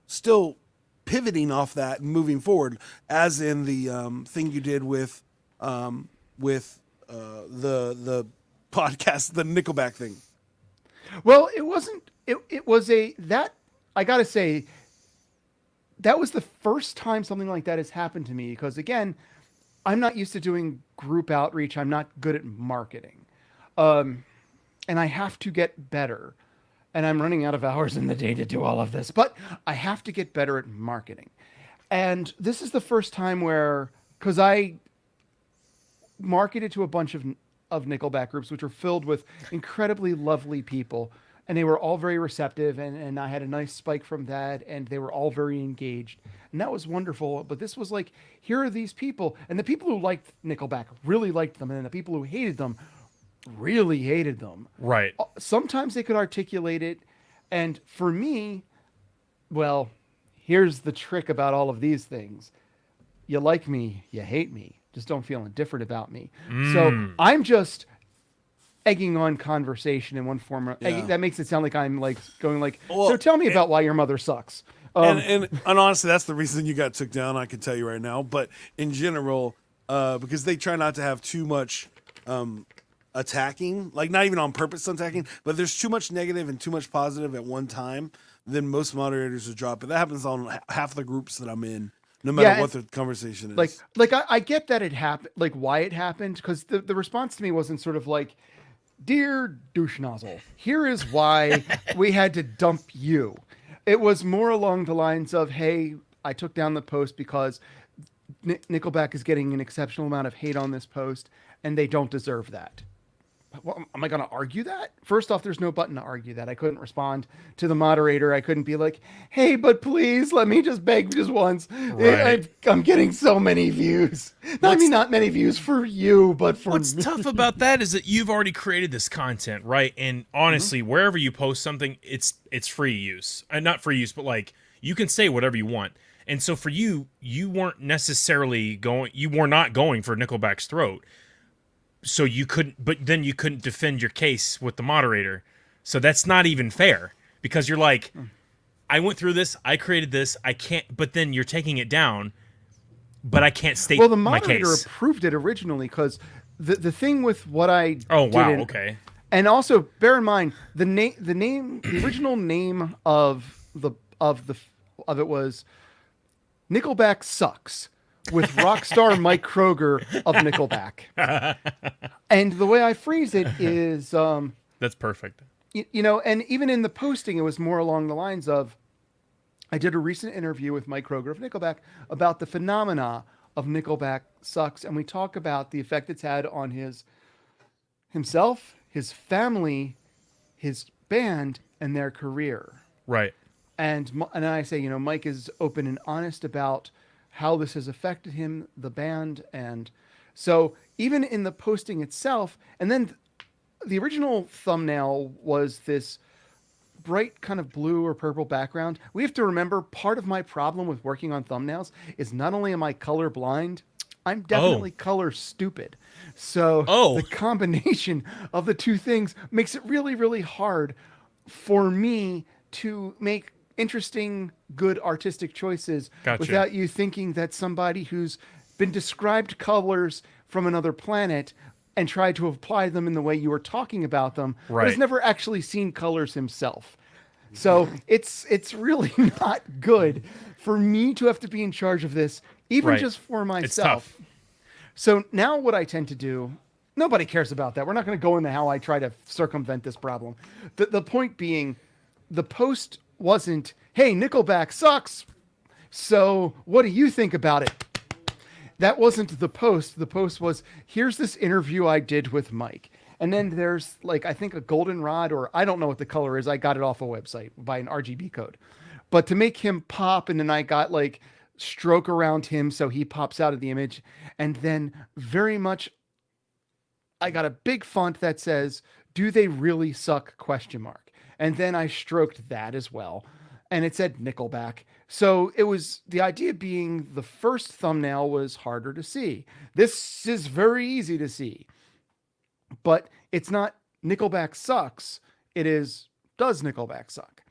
still pivoting off that and moving forward, as in the thing you did with the podcast, the Nickelback thing. Well, it wasn't. It was that. I gotta say, that was the first time something like that has happened to me. Because again, I'm not used to doing group outreach. I'm not good at marketing, and I have to get better. And I'm running out of hours in the day to do all of this, but I have to get better at marketing. And this is the first time where, because I marketed to a bunch of Nickelback groups, which are filled with incredibly lovely people. And they were all very receptive. And I had a nice spike from that. And they were all very engaged. And that was wonderful. But this was like, here are these people. And the people who liked Nickelback really liked them. And the people who hated them really hated them. Right. Sometimes they could articulate it. And for me, well, here's the trick about all of these things. You like me, you hate me. Just don't feel indifferent about me. So I'm just egging on conversation in one form. Yeah. That makes it sound like I'm like going like, Well, so tell me about why your mother sucks. And honestly, that's the reason you got took down. I can tell you right now. But in general, because they try not to have too much attacking, like not even on purpose attacking, but there's too much negative and too much positive at one time, then most moderators will drop it. That happens on half the groups that I'm in, no matter what the conversation is. Like I get that it happened, like why it happened, because the response to me wasn't sort of like, dear douche nozzle, here is why we had to dump you. It was more along the lines of, hey, I took down the post because Nickelback is getting an exceptional amount of hate on this post, and they don't deserve that. Well, am I going to argue that? First off, there's no button to argue that. I couldn't respond to the moderator. I couldn't be like, hey, but please let me just beg just once. Right. I'm getting so many views. Not many views for you, but for What's me. tough about that is that you've already created this content, right? And honestly, wherever you post something, it's free use. Not free use, but like you can say whatever you want. And so for you weren't necessarily going. You were not going for Nickelback's throat. So you couldn't, but then you couldn't defend your case with the moderator. So that's not even fair because you're like, I went through this, I created this, I can't, but then you're taking it down, but I can't state my case. Well, the moderator approved it originally because the thing with what I okay. And also bear in mind the original name of it was Nickelback Sucks. With rock star Mike Kroger of Nickelback. And the way I phrase it is... that's perfect. You know, and even in the posting, it was more along the lines of, I did a recent interview with Mike Kroger of Nickelback about the phenomena of Nickelback Sucks, and we talk about the effect it's had on himself, his family, his band, and their career. Right. And I say, you know, Mike is open and honest about how this has affected him, the band. And so even in the posting itself, and then the original thumbnail was this bright kind of blue or purple background. We have to remember part of my problem with working on thumbnails is not only am I color blind, I'm definitely color stupid. So the combination of the two things makes it really, really hard for me to make interesting, good artistic choices without you thinking that somebody who's been described colors from another planet and tried to apply them in the way you were talking about them, but has never actually seen colors himself. So it's really not good for me to have to be in charge of this, even just for myself. It's tough. So now what I tend to do, nobody cares about that. We're not going to go into how I try to circumvent this problem. The point being, the post wasn't, hey, Nickelback sucks, so what do you think about it? That wasn't the post. The post was, here's this interview I did with Mike. And then there's like, I think a goldenrod, or I don't know what the color is. I got it off a website by an RGB code. But to make him pop, and then I got like stroke around him so he pops out of the image. And then very much, I got a big font that says, do they really suck? ? And then I stroked that as well. And it said Nickelback. So it was the idea being the first thumbnail was harder to see. This is very easy to see. But it's not Nickelback sucks. It is, does Nickelback suck?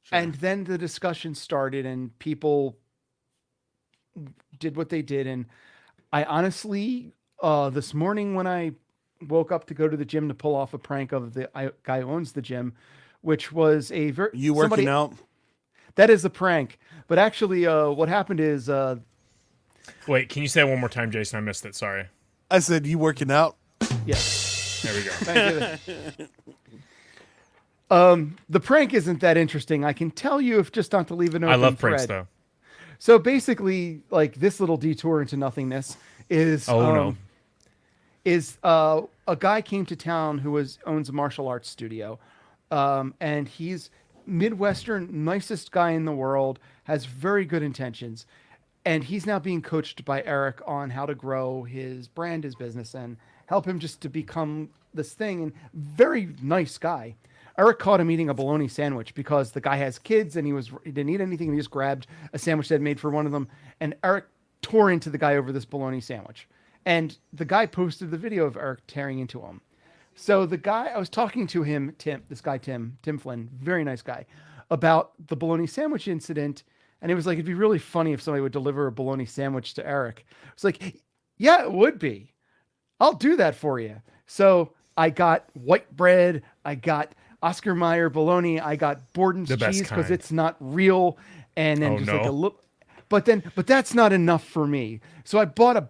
Sure. And then the discussion started and people did what they did. And I honestly, this morning when I woke up to go to the gym to pull off a prank of the guy who owns the gym, which was a very... You working out? That is a prank. But actually, what happened is... Wait, can you say it one more time, Jason? I missed it. Sorry. I said, you working out? Yes. There we go. Thank you. The prank isn't that interesting. I can tell you if just not to leave an open I love thread. pranks, though. So basically, like this little detour into nothingness is... is a guy came to town who owns a martial arts studio. And he's Midwestern, nicest guy in the world, has very good intentions. And he's now being coached by Eric on how to grow his brand, his business, and help him just to become this thing. And very nice guy. Eric caught him eating a bologna sandwich because the guy has kids and he didn't eat anything. And he just grabbed a sandwich that I'd made for one of them. And Eric tore into the guy over this bologna sandwich. And the guy posted the video of Eric tearing into him. So the guy I was talking to him, Tim Flynn, very nice guy, about the bologna sandwich incident, and it was like it'd be really funny if somebody would deliver a bologna sandwich to Eric. It's like, yeah, it would be. I'll do that for you. So I got white bread, I got Oscar Mayer bologna, I got Borden's The best cheese because kind. it's not real, and then like a little. But that's not enough for me. So I bought a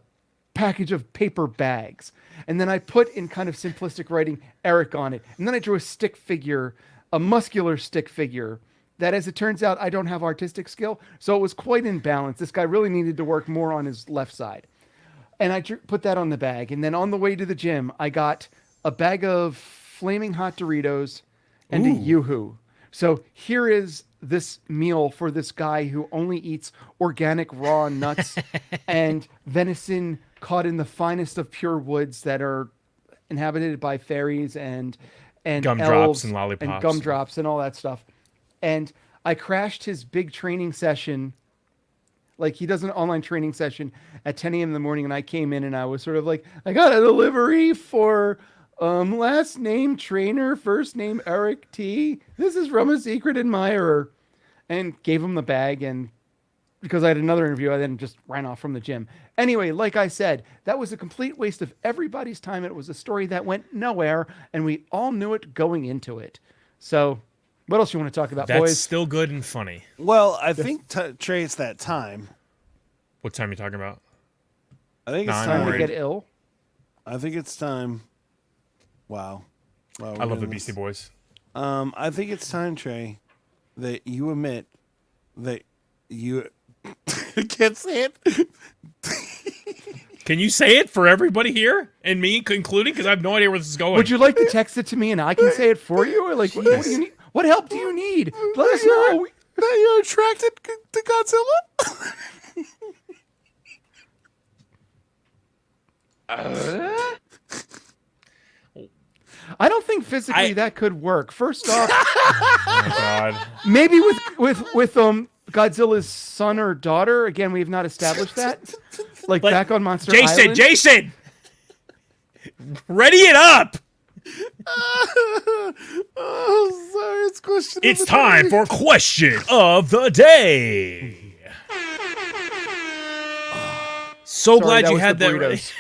package of paper bags, and then I put in kind of simplistic writing Eric on it, and then I drew a stick figure, a muscular stick figure that, as it turns out, I don't have artistic skill, so it was quite in balance. This guy really needed to work more on his left side, and I put that on the bag. And then on the way to the gym, I got a bag of flaming hot Doritos and a Yoo-hoo. So here is this meal for this guy who only eats organic raw nuts and venison caught in the finest of pure woods that are inhabited by fairies and Gumdrops elves and lollipops. and gumdrops and all that stuff. And I crashed his big training session. Like, he does an online training session at 10 a.m. in the morning, and I came in and I was sort of like, I got a delivery for last name trainer, first name Eric T. This is from a secret admirer. And gave him the bag, and because I had another interview, I then just ran off from the gym. Anyway, like I said, that was a complete waste of everybody's time. It was a story that went nowhere, and we all knew it going into it. So, what else you want to talk about, That's boys? still good and funny. Well, I think Trey, it's that time. What time are you talking about? I think it's I'm Time time. to worried. get ill. I think it's time. Wow. I love the Beastie Boys. I think it's time, Trey, that you admit that you I can't say it. Can you say it for everybody here and me including? Because I have no idea where this is going. Would you like to text it to me and I can say it for you? Or like, what do you need? What help do you need? Let us know. That you're attracted to Godzilla? I don't think physically that could work. First off, Oh my God. maybe with Godzilla's son or daughter. Again, we have not established that. Like But back on Monster Jason, Island. Jason! Ready it up! Oh, sorry, it's question. It's time for question of the day. So Sorry, glad you was had the that burritos.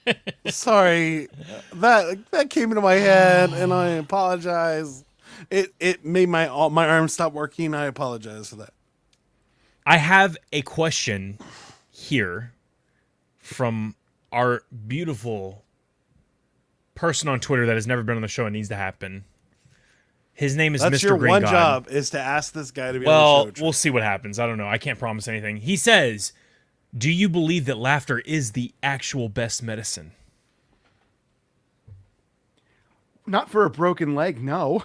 right. Sorry, that came into my head, and I apologize. It made my arm stop working. I apologize for that. I have a question here from our beautiful person on Twitter that has never been on the show and needs to happen. His name is That's Mr. your Green one God. job is to ask this guy to be Well, on the show. we'll see what happens. I don't know. I can't promise anything. He says, do you believe that laughter is the actual best medicine? Not for a broken leg, no.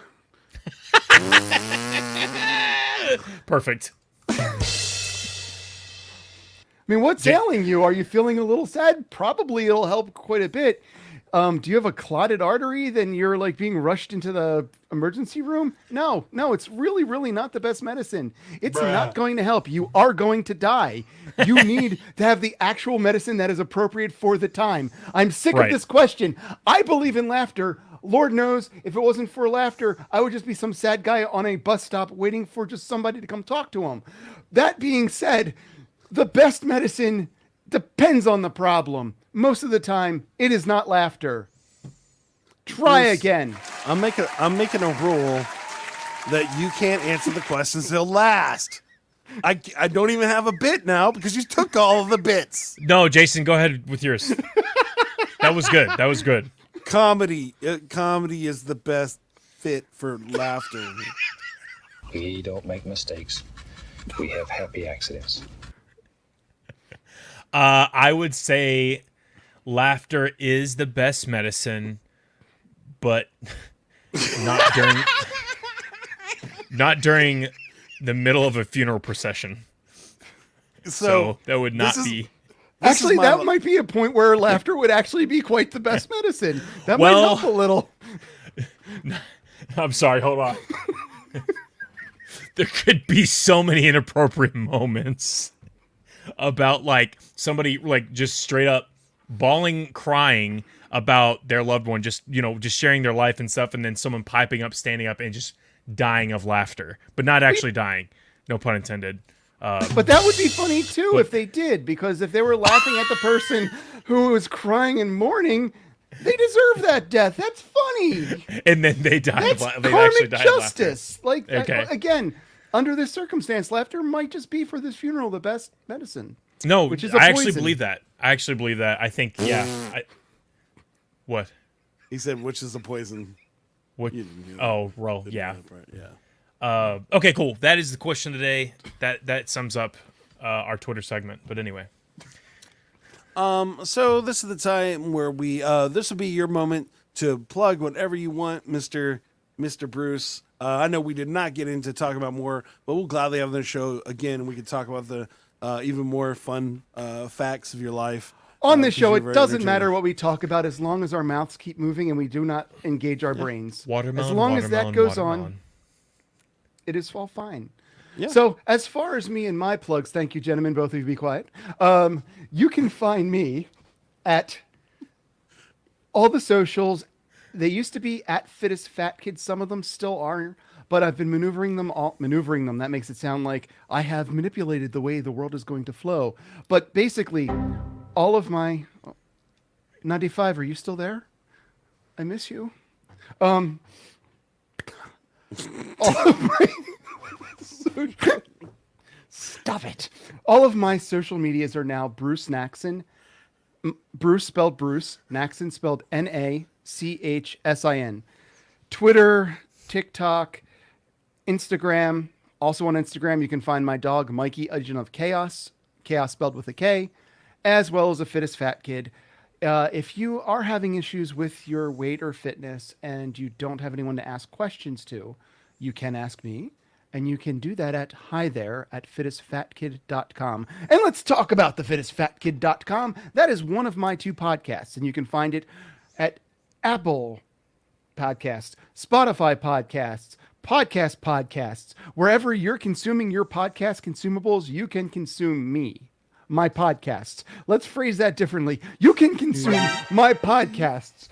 Perfect. I mean, what's ailing you? Are you feeling a little sad? Probably it'll help quite a bit. Do you have a clotted artery? Then you're like being rushed into the emergency room? No, it's really, really not the best medicine. It's not going to help. You are going to die. You need to have the actual medicine that is appropriate for the time. I'm sick Right. of this question. I believe in laughter. Lord knows if it wasn't for laughter, I would just be some sad guy on a bus stop waiting for just somebody to come talk to him. That being said, the best medicine depends on the problem. Most of the time, it is not laughter. Try Bruce, again. I'm making a rule that you can't answer the questions till last. I don't even have a bit now because you took all of the bits. No, Jason, go ahead with yours. That was good. That was good. Comedy is the best fit for laughter. We don't make mistakes. We have happy accidents. I would say laughter is the best medicine, but not during the middle of a funeral procession. So that would not be. Actually, that might be a point where laughter would actually be quite the best medicine. That might Well- help a little. I'm sorry, hold on. There could be so many inappropriate moments about like somebody like just straight up bawling, crying about their loved one, just sharing their life and stuff, and then someone piping up, standing up, and just dying of laughter, but not actually dying. No pun intended. But that would be funny too if they did, because if they were laughing at the person who was crying and mourning, they deserve that death. That's funny. And then they die. That's They actually karmic die of laughter. justice. Like Okay. again, under this circumstance, laughter might just be for this funeral the best medicine. No, which is a I actually poison. believe that. I think, yeah. What? He said, which is a poison. What? You didn't hear that. Oh, well, yeah. Yeah. Okay, cool. That is the question today. That sums up our Twitter segment. But anyway. So this is the time where we this will be your moment to plug whatever you want, Mr. Bruce. I know we did not get into talking about more, but we'll gladly have the show again. We can talk about the even more fun facts of your life. On this 'cause show, you're it very doesn't entertaining. matter what we talk about as long as our mouths keep moving and we do not engage our brains. Watermelon, as long as that watermelon, goes watermelon. on, it is all fine. Yeah. So as far as me and my plugs, thank you, gentlemen. Both of you be quiet. You can find me at all the socials. They used to be at Fittest Fat Kid. Some of them still are, but I've been maneuvering them. That makes it sound like I have manipulated the way the world is going to flow. But basically, all of my 95. Are you still there? I miss you. All of my Stop it. All of my social medias are now Bruce Nachsin. Bruce spelled Bruce, Nachsin spelled Nachsin. Twitter, TikTok, Instagram. Also on Instagram, you can find my dog, Mikey, Agent of Chaos. Chaos spelled with a K, as well as a Fittest Fat Kid. If you are having issues with your weight or fitness and you don't have anyone to ask questions to, you can ask me. And you can do that at hi there at fittestfatkid.com. And let's talk about the fittestfatkid.com. That is one of my 2 podcasts. And you can find it at Apple Podcasts, Spotify Podcasts, wherever you're consuming your podcast consumables, you can consume me, my podcasts. Let's phrase that differently. You can consume my podcasts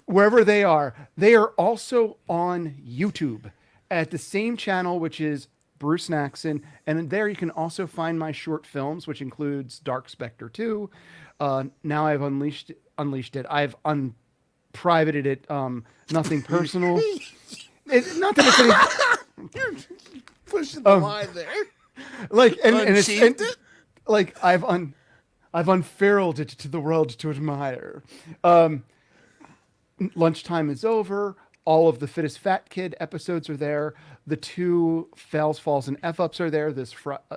wherever they are. They are also on YouTube at the same channel, which is Bruce Nachsin. And there you can also find my short films, which includes Dark Spectre 2. Now I've unleashed it. I've unprivated it. Nothing personal. Not that it's any... You're pushing the line there. Like and it's Unsheathed it? like I've unfurled it to the world to admire. Lunchtime is over. All of the Fittest Fat Kid episodes are there. The 2 Fails, Falls, and F-Ups are there.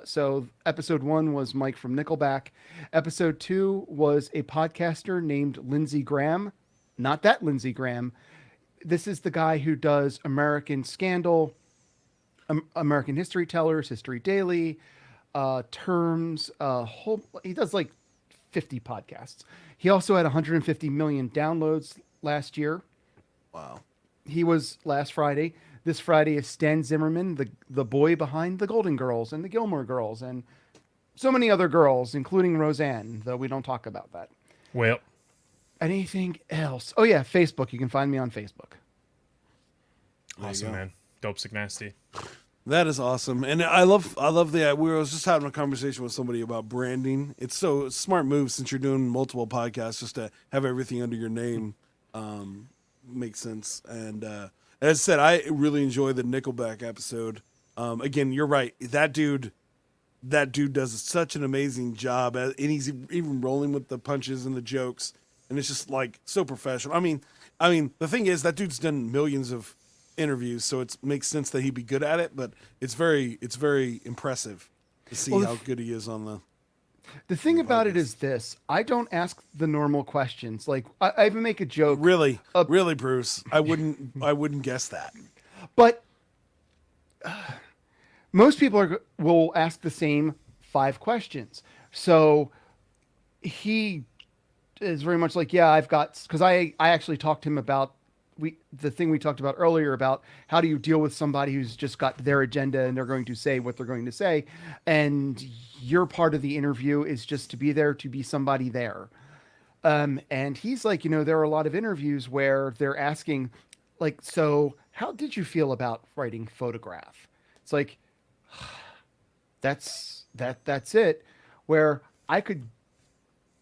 So episode 1 was Mike from Nickelback. Episode 2 was a podcaster named Lindsey Graham. Not that Lindsey Graham. This is the guy who does American Scandal, American History Tellers, History Daily, Terms, he does like 50 podcasts. He also had 150 million downloads last year. Wow. He was last Friday. This Friday is Stan Zimmerman, the boy behind the Golden Girls and the Gilmore Girls and so many other girls, including Roseanne, though we don't talk about that. Well, anything else? Oh yeah, Facebook. You can find me on Facebook. awesome, man. Dope Sick Nasty. That is awesome, and I love the. We was just having a conversation with somebody about branding. It's a smart move since you're doing multiple podcasts, just to have everything under your name. Makes sense. And as I said, I really enjoy the Nickelback episode. Again, you're right. That dude does such an amazing job, and he's even rolling with the punches and the jokes, and it's just like so professional. I mean, the thing is that dude's done millions of interviews, so it makes sense that he'd be good at it. But it's very impressive to see how good he is on the. The thing about it is this: I don't ask the normal questions. Like I even make a joke. Really, Bruce, I wouldn't guess that. But most people will ask the same 5 questions. So he is very much like, yeah, I've got, because I actually talked to him about the thing we talked about earlier about how do you deal with somebody who's just got their agenda and they're going to say what they're going to say. And your part of the interview is just to be there to be somebody there. And he's like, there are a lot of interviews where they're asking, like, so how did you feel about writing Photograph? It's like, that's it. Where I could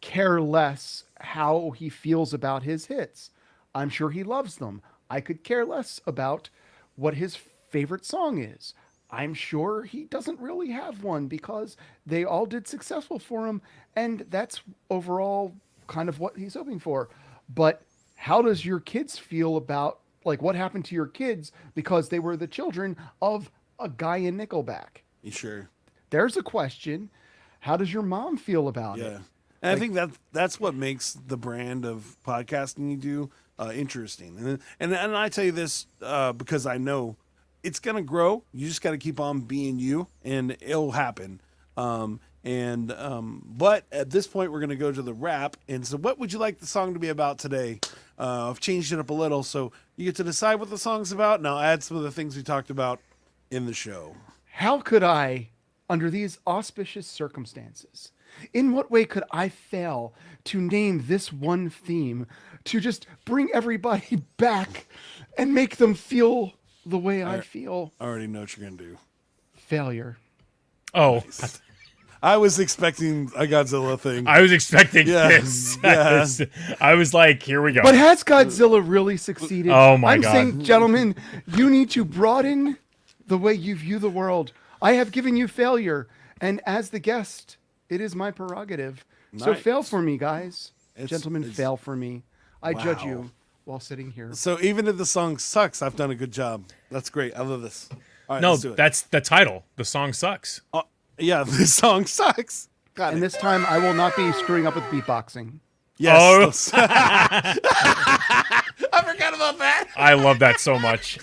care less how he feels about his hits. I'm sure he loves them. I could care less about what his favorite song is. I'm sure he doesn't really have one because they all did successful for him, and that's overall kind of what he's hoping for. But how does your kids feel about, like, what happened to your kids because they were the children of a guy in Nickelback? You sure? There's a question. How does your mom feel about it? Yeah. And I think that's what makes the brand of podcasting you do interesting. And I tell you this because I know it's going to grow. You just got to keep on being you, and it'll happen. But at this point, we're going to go to the wrap. And so what would you like the song to be about today? I've changed it up a little, so you get to decide what the song's about, and I'll add some of the things we talked about in the show. How could I, under these auspicious circumstances, in what way could I fail to name this one theme to just bring everybody back and make them feel the way I feel? I already know what you're going to do. Failure. Oh, Nice. I was expecting a Godzilla thing. I was expecting Yeah, this. yeah. I was like, here we go. But has Godzilla really succeeded? Oh my I'm God. saying, gentlemen, you need to broaden the way you view the world. I have given you failure, and as the guest, it is my prerogative. So Nice. fail for me, guys. Gentlemen, it's- fail for me. I judge Wow. you while sitting here. So even if the song sucks, I've done a good job. That's great. I love this. All right, no, let's do it. that's the title. The song sucks. Yeah, this song sucks. Got And it. this time, I will not be screwing up with beatboxing. Yes. I forgot about that. I love that so much.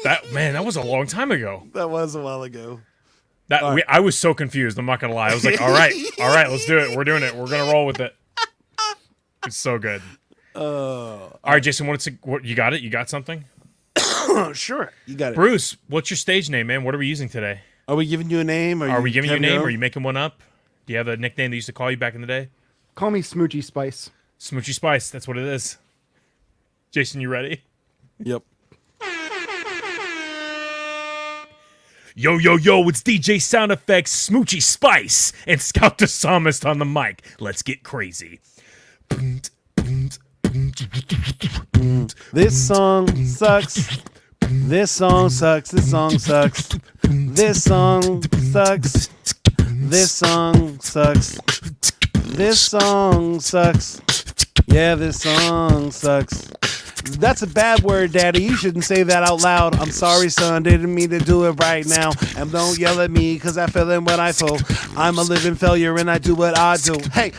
That was a long time ago. That was a while ago. I was so confused. I'm not gonna lie. I was like, all right, let's do it. We're doing it. We're gonna roll with it. It's so good. All right, Jason. What you got it? You got something? Oh, sure. You got it. Bruce, what's your stage name, man? What are we using today? Are we giving you a name? Are we giving you a having name? your Or are own? you making one up? Do you have a nickname they used to call you back in the day? Call me Smoochy Spice. Smoochy Spice. That's what it is. Jason, you ready? Yep. Yo, it's DJ Sound Effects, Smoochy Spice, and Scout the Psalmist on the mic. Let's get crazy. This song sucks. This song sucks. This song sucks. This song sucks. This song sucks. This song sucks. Yeah, this song sucks. That's a bad word, Daddy. You shouldn't say that out loud. I'm sorry, son. Didn't mean to do it right now. And don't yell at me, because I feel in what I feel. I'm a living failure, and I do what I do. Hey,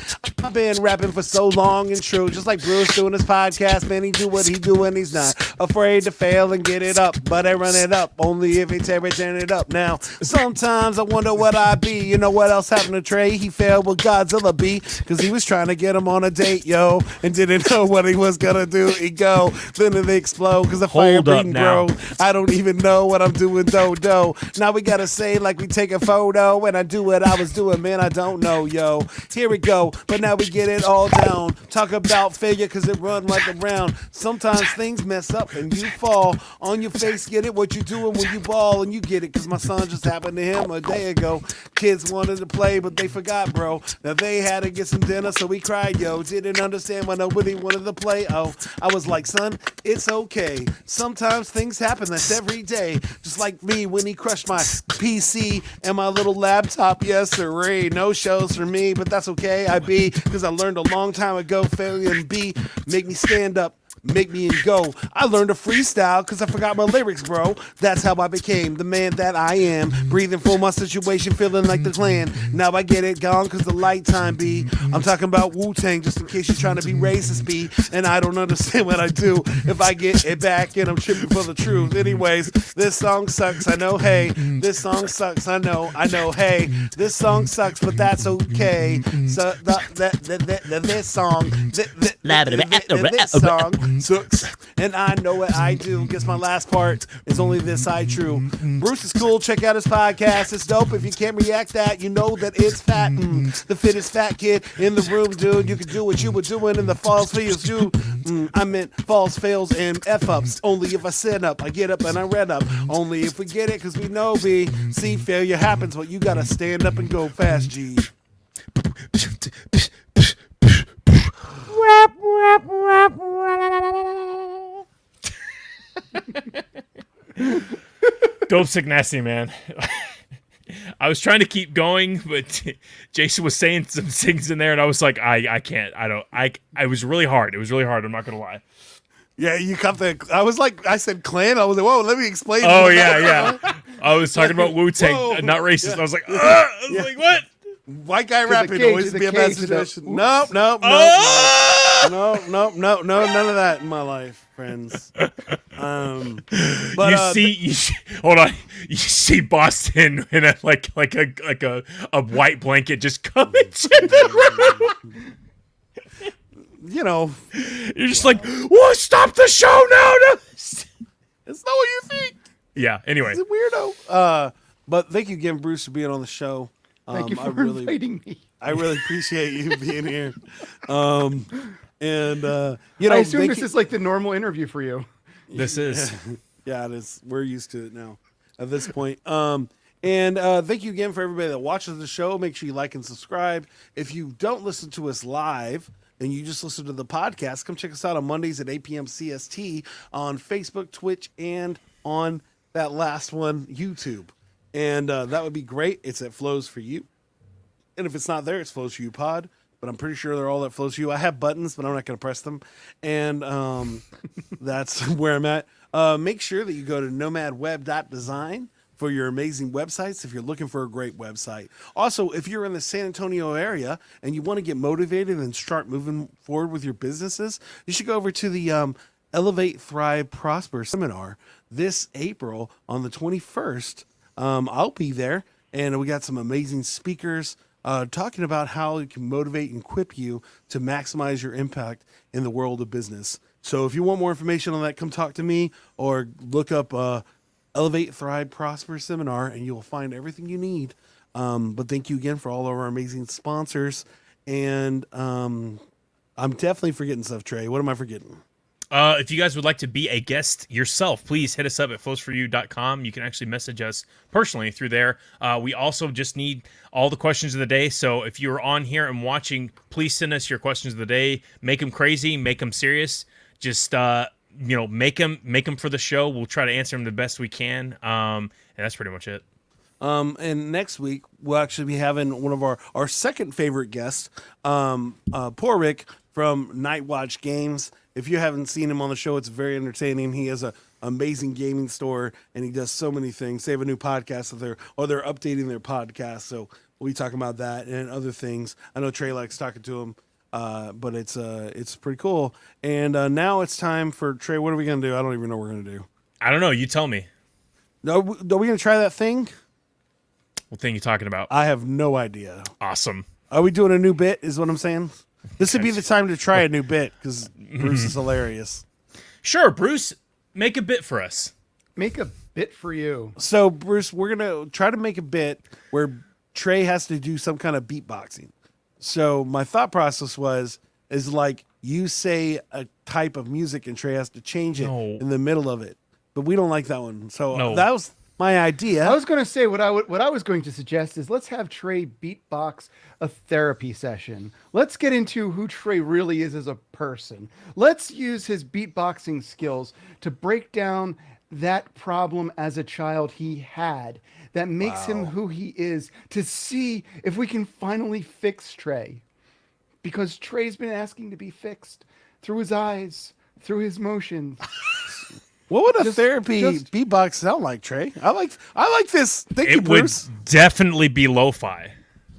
I've been rapping for so long and true. Just like Bruce doing his podcast, man. He do what he do, and he's not afraid to fail and get it up. But I run it up, only if he tear it up. Now, sometimes I wonder what I'd be. You know what else happened to Trey? He failed with Godzilla B, because he was trying to get him on a date, yo, and didn't know what he was gonna do. He go. Then they explode because the fire Hold up breeding now. grow. I don't even know what I'm doing, do. Now we gotta say like we take a photo and I do what I was doing, man. I don't know, yo. Here we go, but now we get it all down. Talk about failure because it run like around. Sometimes things mess up and you fall on your face. Get it? What you doing when you ball and you get it? Because my son just happened to him a day ago. Kids wanted to play, but they forgot, bro. Now they had to get some dinner, so we cried, yo. Didn't understand when nobody wanted to play. Oh, I was like, son, it's okay. Sometimes things happen. That's every day. Just like me when he crushed my PC and my little laptop. Yes, sirree. No shows for me, but that's okay. Because I learned a long time ago. Failure and B make me stand up. Make me and go. I learned to freestyle because I forgot my lyrics, bro. That's how I became the man that I am. Breathing for my situation, feeling like the clan. Now I get it gone because the light time be. I'm talking about Wu-Tang just in case you're trying to be racist, B. And I don't understand what I do if I get it back and I'm tripping for the truth. Anyways, this song sucks. I know, hey. This song sucks. I know, hey. This song sucks, but that's okay. So this song sucks. And I know what I do. Guess my last part is only this side true. Bruce is cool. Check out his podcast. It's dope. If you can't react that, you know that it's fat. The fittest fat kid in the room, dude. You can do what you were doing in the falls fails, you. I meant falls, fails, and F-ups. Only if I sit up, I get up and I read up. Only if we get it, because we know B. See, failure happens, but you got to stand up and go fast, G. Dope sick nasty, man. I was trying to keep going, but Jason was saying some things in there, and I was like, I can't. It was really hard. It was really hard. I'm not gonna lie. Yeah, you cut the. I was like, I said clan. I was like, whoa, let me explain. Oh yeah. I was talking about Wu-Tang, not racist. Yeah. I was like, like, what? White guy rapping always be a bad situation. Nope, none of that in my life, friends. But hold on. You see Boston in a like a white blanket just coming to the room. You know, you're just like, "What? Stop the show now!" No. It's not what you think. Yeah. Anyway, he's a weirdo. But thank you again, Bruce, for being on the show. Thank you for inviting me. I really appreciate you being here. You know, I assume this is like the normal interview for you. This is. Yeah, it is. We're used to it now at this point. Thank you again for everybody that watches the show. Make sure you like and subscribe. If you don't listen to us live and you just listen to the podcast, come check us out on Mondays at 8 p.m. CST on Facebook, Twitch, and on that last one, YouTube. And that would be great. It's at Flows for You. And if it's not there, it's Flows for You Pod. But I'm pretty sure they're all at Flows for You. I have buttons, but I'm not going to press them. And that's where I'm at. Make sure that you go to nomadweb.design for your amazing websites if you're looking for a great website. Also, if you're in the San Antonio area and you want to get motivated and start moving forward with your businesses, you should go over to the Elevate, Thrive, Prosper seminar this April on the 21st. I'll be there, and we got some amazing speakers talking about how it can motivate and equip you to maximize your impact in the world of business. So if you want more information on that, come talk to me or look up Elevate, Thrive, Prosper Seminar, and you will find everything you need. But thank you again for all of our amazing sponsors. And I'm definitely forgetting stuff, Trey. What am I forgetting? If you guys would like to be a guest yourself, please hit us up at flowsforyou.com. You can actually message us personally through there. We also just need all the questions of the day. So if you're on here and watching, please send us your questions of the day. Make them crazy, make them serious. Just make them for the show. We'll try to answer them the best we can. And that's pretty much it. And next week we'll actually be having one of our second favorite guests, Poor Rick from Night Watch Games. If you haven't seen him on the show, it's very entertaining. He has an amazing gaming store, and he does so many things. They have a new podcast they're updating their podcast, so we'll be talking about that and other things. I know Trey likes talking to him, but it's pretty cool. And now it's time for Trey. What are we gonna do? I don't even know what we're gonna do. I don't know. You tell me. No, are we gonna try that thing? What thing are you talking about? I have no idea. Awesome. Are we doing a new bit? Is what I'm saying. This would be the time to try a new bit because Bruce is hilarious. Sure, Bruce, make a bit for us. Make a bit for you. So, Bruce, we're going to try to make a bit where Trey has to do some kind of beatboxing. So my thought process is like you say a type of music and Trey has to change it in the middle of it. But we don't like that one. So that was my idea. I was going to say what I was going to suggest is let's have Trey beatbox a therapy session. Let's get into who Trey really is as a person. Let's use his beatboxing skills to break down that problem as a child he had that makes him who he is, to see if we can finally fix Trey. Because Trey's been asking to be fixed through his eyes, through his motions. What would a therapy beatbox sound like, Trey? I like this. Thank you, Bruce. It would definitely be lo-fi.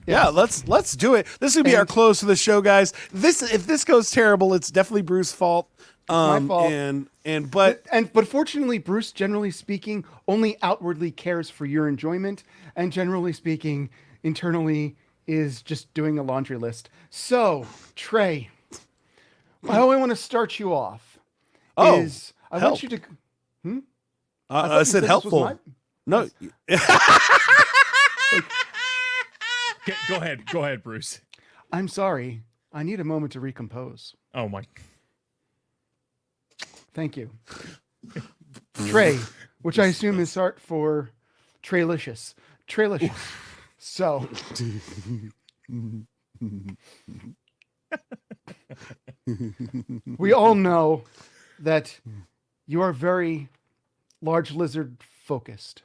Yeah, let's do it. This would be our close to the show, guys. If this goes terrible, it's definitely Bruce's fault. My fault. But fortunately, Bruce, generally speaking, only outwardly cares for your enjoyment, and generally speaking, internally is just doing a laundry list. So, Trey, how I want to start you off Oh, is I help. want you to. I said helpful. No. Go ahead, Bruce. I'm sorry. I need a moment to recompose. Oh my. Thank you. Trey, which I assume is art for Traylicious. Traylicious. So. We all know that you are very large lizard focused.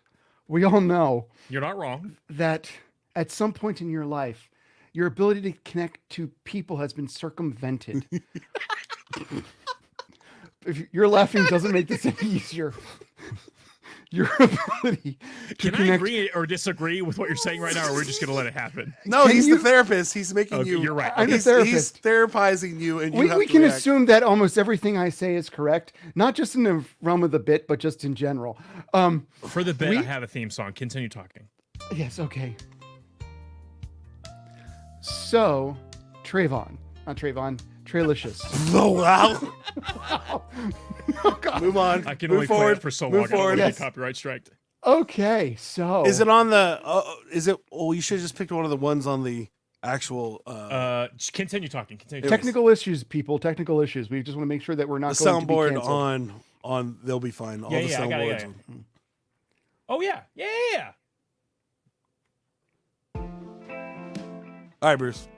We all know You're not wrong. that at some point in your life, your ability to connect to people has been circumvented. If your laughing doesn't make this any easier, your ability to Can I connect. agree or disagree with what you're saying right now, or we're just gonna let it happen? No, Can he's you- the therapist. He's making Okay, you. you're right. I'm the He's therapist. therapizing you, and you have We to can react. assume that almost everything I say is correct, not just in the realm of the bit, but just in general. For the bit, We- I have a theme song. Continue talking. Yes, okay. So, not Trayvon, Traylicious. Oh wow! Oh, God. Move on. I can Move only play forward. it for so Move long. I don't forward. want to Yes. get copyright striked. Okay, so Is it on the? Is it? Oh, you should have just picked one of the ones on the actual. Just continue talking. technical issues, people? Technical issues. We just want to make sure that we're the not going to be soundboard canceled. on. They'll be fine. All Yeah, the yeah, I got it, soundboards. yeah, Oh yeah. All right, Bruce.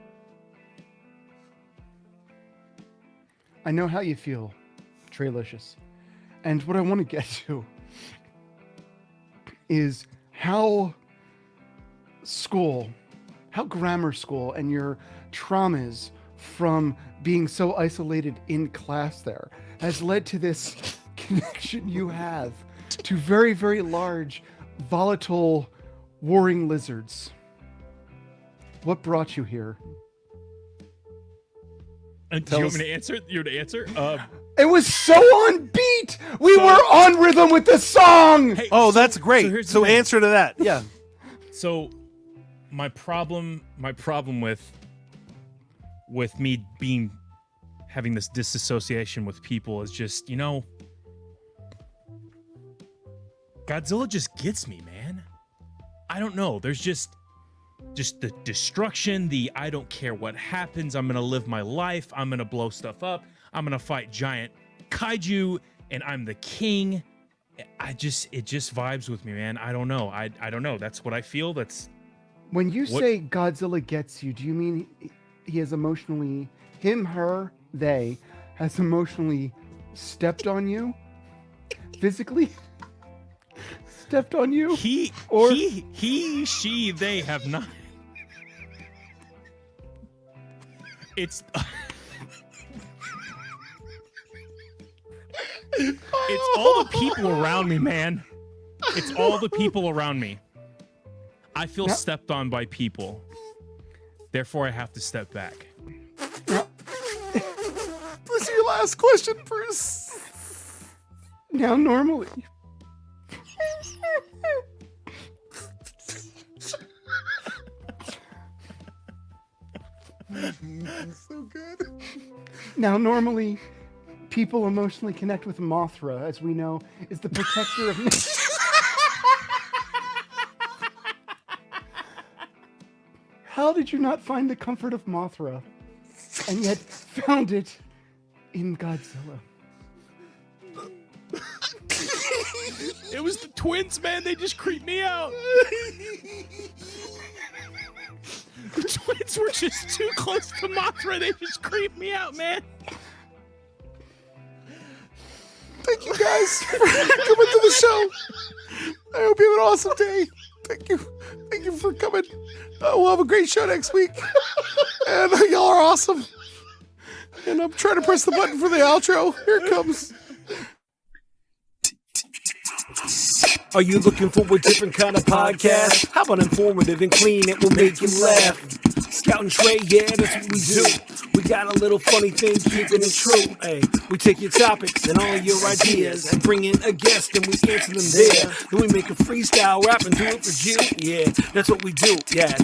I know how you feel, Traylicious. And what I want to get to is how grammar school and your traumas from being so isolated in class there has led to this connection you have to very, very large, volatile, warring lizards. What brought you here? Do you want me to answer? You want to answer? It was so on beat. We were on rhythm with the song. Hey, Oh, that's great. here's the So thing. answer to that. Yeah. So my problem with me having this disassociation with people is just, Godzilla just gets me, man. I don't know. There's just the destruction, the I don't care what happens. I'm going to live my life. I'm going to blow stuff up. I'm going to fight giant kaiju and I'm the king. It just vibes with me, man. I don't know. I don't know. That's what I feel. When you What- say Godzilla gets you, do you mean he has emotionally, him, her, they, has emotionally stepped on you? Physically? Stepped on you? he, she, they have not. It's it's all the people around me, man. It's all the people around me. I feel Now- stepped on by people. Therefore, I have to step back. This is your last question, Bruce. Now, normally. So good. Now, normally, people emotionally connect with Mothra, as we know, is the protector of nature. How did you not find the comfort of Mothra, and yet found it in Godzilla? It was the twins, man. They just creeped me out. The twins were just too close to Mothra. They just creeped me out, man. Thank you guys for coming to the show. I hope you have an awesome day. Thank you. Thank you for coming. We'll have a great show next week. And y'all are awesome. And I'm trying to press the button for the outro. Here it comes. Are you looking for a different kind of podcast? How about informative and clean? It will make you laugh. Scout and Trey, yeah, that's what we do. We got a little funny thing, keeping it true. Hey, we take your topics and all your ideas and bring in a guest and we answer them there. Then we make a freestyle rap and do it for you. Yeah, that's what we do. Yeah, that's